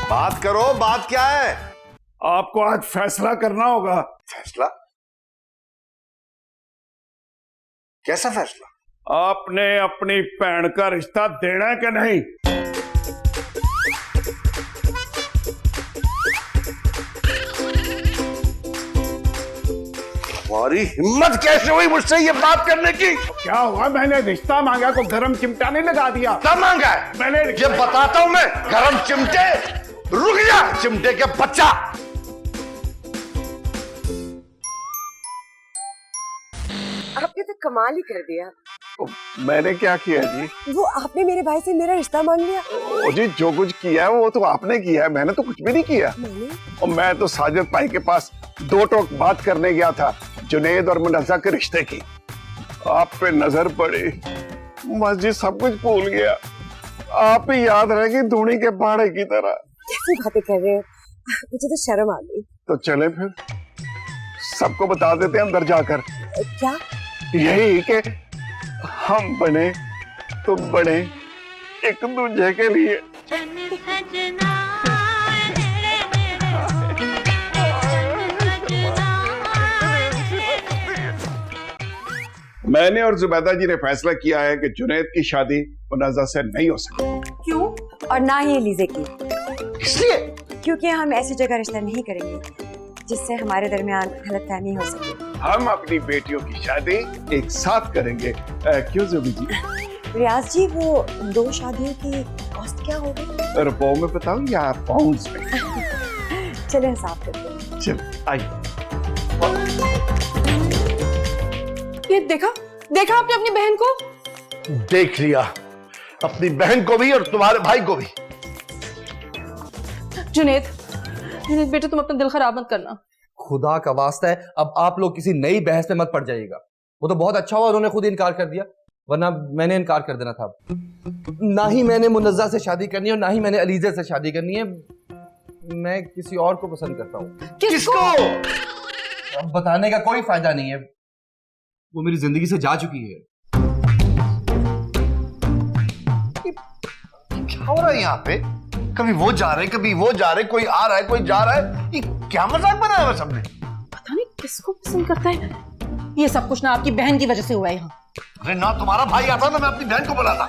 बात करो, बात क्या है? आपको आज फैसला करना होगा। फैसला? कैसा फैसला? आपने अपनी बहन का रिश्ता देना है कि नहीं? तुम्हारी हिम्मत कैसे हुई मुझसे ये बात करने की? क्या हुआ? मैंने रिश्ता मांगा को गरम चिमटा नहीं लगा दिया? कब मांगा है? मैंने ये बताता हूं मैं। गरम चिमटे, रुक जा चिमटे के बच्चा। आपने तो कमाल ही कर दिया। मैंने क्या किया जी? वो आपने मेरे भाई से मेरा रिश्ता मांग लिया। ओ जी, जो कुछ किया है वो तो आपने किया है, मैंने तो कुछ भी नहीं किया। और मैं तो साजिद भाई के पास 2 टोक बात करने गया था जुनैद और मुनज़्ज़ा के रिश्ते की। आप पे नजर पड़ी, मस्जिद सब कुछ भूल गया। आप ही याद रहेगी धूनी के बाड़े की तरह। कैसी बातें कर रहे हो? मुझे तो शर्म आ गई। तो चले फिर सबको बता देते हैं अंदर जाकर। क्या? यही कि हम बने तो बने एक दूसरे के लिए। मैंने और जुबैदा जी ने फैसला किया है कि जुनैद की शादी मुनज़्ज़ा से नहीं हो सकती। क्यों? और ना ही एलिज़ा की। इसलिए क्योंकि हम ऐसी जगह रिश्ता नहीं करेंगे जिससे हमारे दरमियान गलतफहमी हो सके। हम अपनी बेटियों की शादी एक साथ करेंगे। क्यों जुबी जी? रियाज जी, वो 2 शादियों की कॉस्ट क्या होगी? रुपयों में बताऊं या पाउंड्स में? चले हिसाब करते हैं। चल आइए। ये देखा आपने अपनी बहन को? देख लिया, अपनी बहन को भी और तुम्हारे भाई को भी। जुनैद बेटा, तुम अपना दिल खराब मत करना। खुदा का वास्ता है, अब आप लोग किसी नई बहस में मत पड़ जाइएगा। वो तो बहुत अच्छा हुआ उन्होंने खुद इनकार कर दिया, वरना मैंने इनकार कर देना था। ना ही मैंने मुनज़्ज़ा से शादी करनी है और ना ही मैंने अलीज़ा से शादी करनी है। मैं किसी और को पसंद करता हूँ। किसको? अब बताने का कोई फायदा नहीं है, वो मेरी जिंदगी से जा चुकी है। क्या हो रहा है यहाँ पे? कभी वो जा रहे, कभी वो जा रहे, कोई आ रहा है, कोई जा रहा है। ये क्या मजाक बनाया है सबने? पता नहीं किसको पसंद करता है। ये सब कुछ ना आपकी बहन की वजह से हुआ है यहाँ। अरे ना तुम्हारा भाई आता ना मैं अपनी बहन को बुलाता।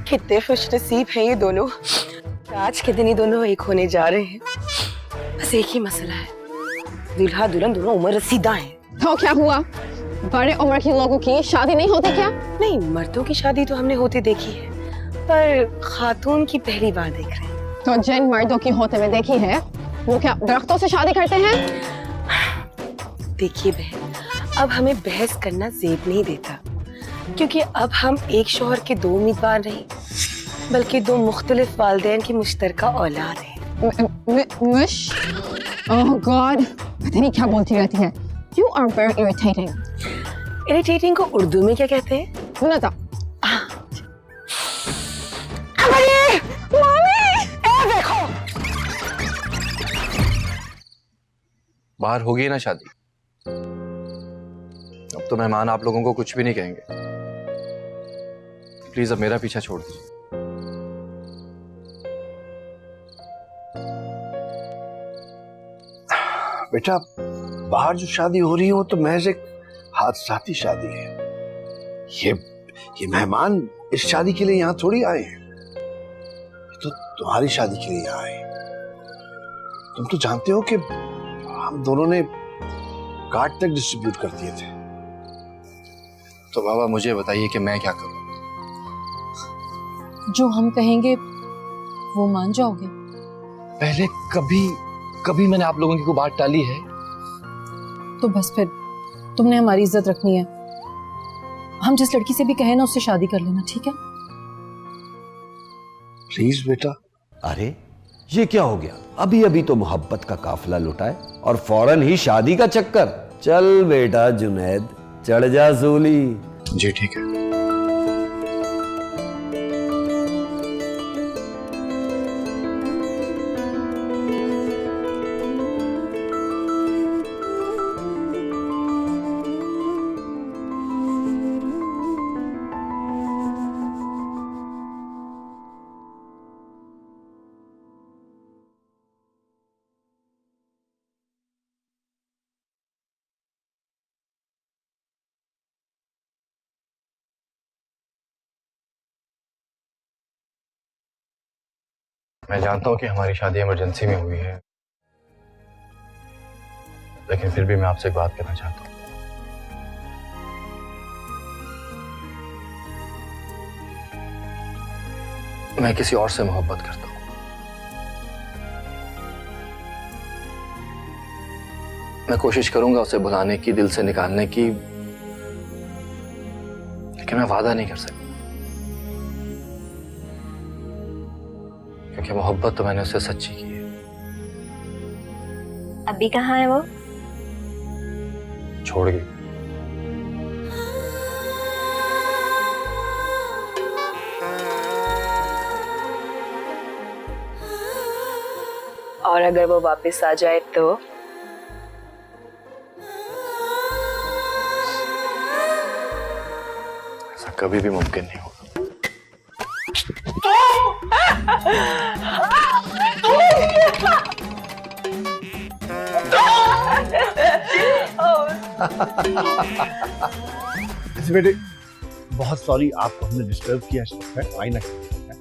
कितने खुश नसीब हैं ये दोनों। आज के दिन ही दोनों एक होने जा रहे हैं। बस एक ही मसला है, दूल्हा दुल्हन दोनों उम्र रसीदा हैं। तो क्या हुआ? बड़े उम्र के लोगों की शादी नहीं होती क्या? नहीं, मर्दों की शादी तो हमने होती देखी है, पर खातून की पहली बार देख रहे हैं। तो जिन मर्दों की होते हुए देखी है वो क्या दरख्तों से शादी करते हैं? देखिए बहन, अब हमें बहस करना ज़ेब नहीं देता, क्योंकि अब हम एक शौहर के 2 उम्मीदवार नहीं, बल्कि 2 मुख्तलिफ वालिदैन की मुश्तरका औलाद है। ओह गॉड, पता नहीं क्या बोलती रहती है। You are very irritating. Irritating को उर्दू में क्या कहते हैं? मुनज़्ज़ा। देखो, बाहर हो गई ना शादी, अब तो मेहमान आप लोगों को कुछ भी नहीं कहेंगे। प्लीज अब मेरा पीछा छोड़ दीजिए। बेटा, बाहर जो शादी हो रही है वो तो महज एक हादसाती शादी है। ये मेहमान इस शादी के लिए यहाँ थोड़ी आए हैं, तो तुम्हारी शादी के लिए यहाँ आए। तुम तो जानते हो कि हम दोनों ने कार्ड तक डिस्ट्रीब्यूट कर दिए थे। तो बाबा मुझे बताइए कि मैं क्या करूं? जो हम कहेंगे वो मान जाओगे? पहले कभी मैंने आप लोगों की कोई बात टाली है? तो बस फिर तुमने हमारी इज्जत रखनी है। हम जिस लड़की से भी कहे ना उससे शादी कर लेना, ठीक है? प्लीज बेटा। अरे ये क्या हो गया? अभी अभी तो मोहब्बत का काफिला लुटाए और फौरन ही शादी का चक्कर। चल बेटा जुनैद, चढ़ जा सूली। जी ठीक है। मैं जानता हूँ कि हमारी शादी इमरजेंसी में हुई है, लेकिन फिर भी मैं आपसे एक बात करना चाहता हूँ। मैं किसी और से मोहब्बत करता हूँ। मैं कोशिश करूंगा उसे भुलाने की, दिल से निकालने की, लेकिन मैं वादा नहीं कर सकता, क्योंकि मोहब्बत तो मैंने उससे सच्ची की है। अभी कहाँ है वो? छोड़ गई। और अगर वो वापस आ जाए तो? ऐसा कभी भी मुमकिन नहीं होगा। बेटे बहुत सॉरी, आपको हमने डिस्टर्ब किया है। आईना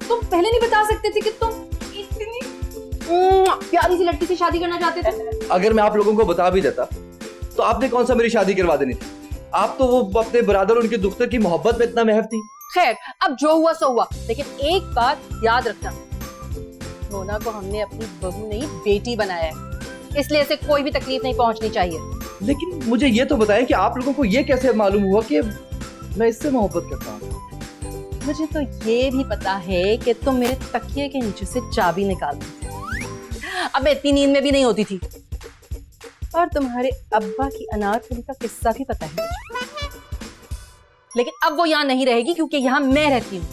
तुम पहले नहीं बता सकते थे कि तुम इतनी प्यारी सी लड़की से शादी करना चाहते थे? अगर मैं आप लोगों को बता भी देता तो आपने कौन सा मेरी शादी करवा देनी थी? आप तो वो अपने बरादर और उनके दुख्तर की मोहब्बत में इतना महव थी। खैर, अब जो हुआ सो हुआ, लेकिन एक बात याद रखना, मोना को हमने अपनी बहू नहीं बेटी बनाया है, इसलिए इसे कोई भी तकलीफ नहीं पहुंचनी चाहिए। लेकिन मुझे ये तो बताएं कि आप लोगों को ये कैसे मालूम हुआ कि मैं इससे मोहब्बत करता हूँ? मुझे तो ये भी पता है कि तुम मेरे तकिए के नीचे से चाबी निकाल दी। अब मैं इतनी नींद में भी नहीं होती थी, और तुम्हारे अब्बा की अनारकली का किस्सा भी पता है मुझे, लेकिन अब वो यहाँ नहीं रहेगी क्योंकि यहाँ मैं रहती हूँ।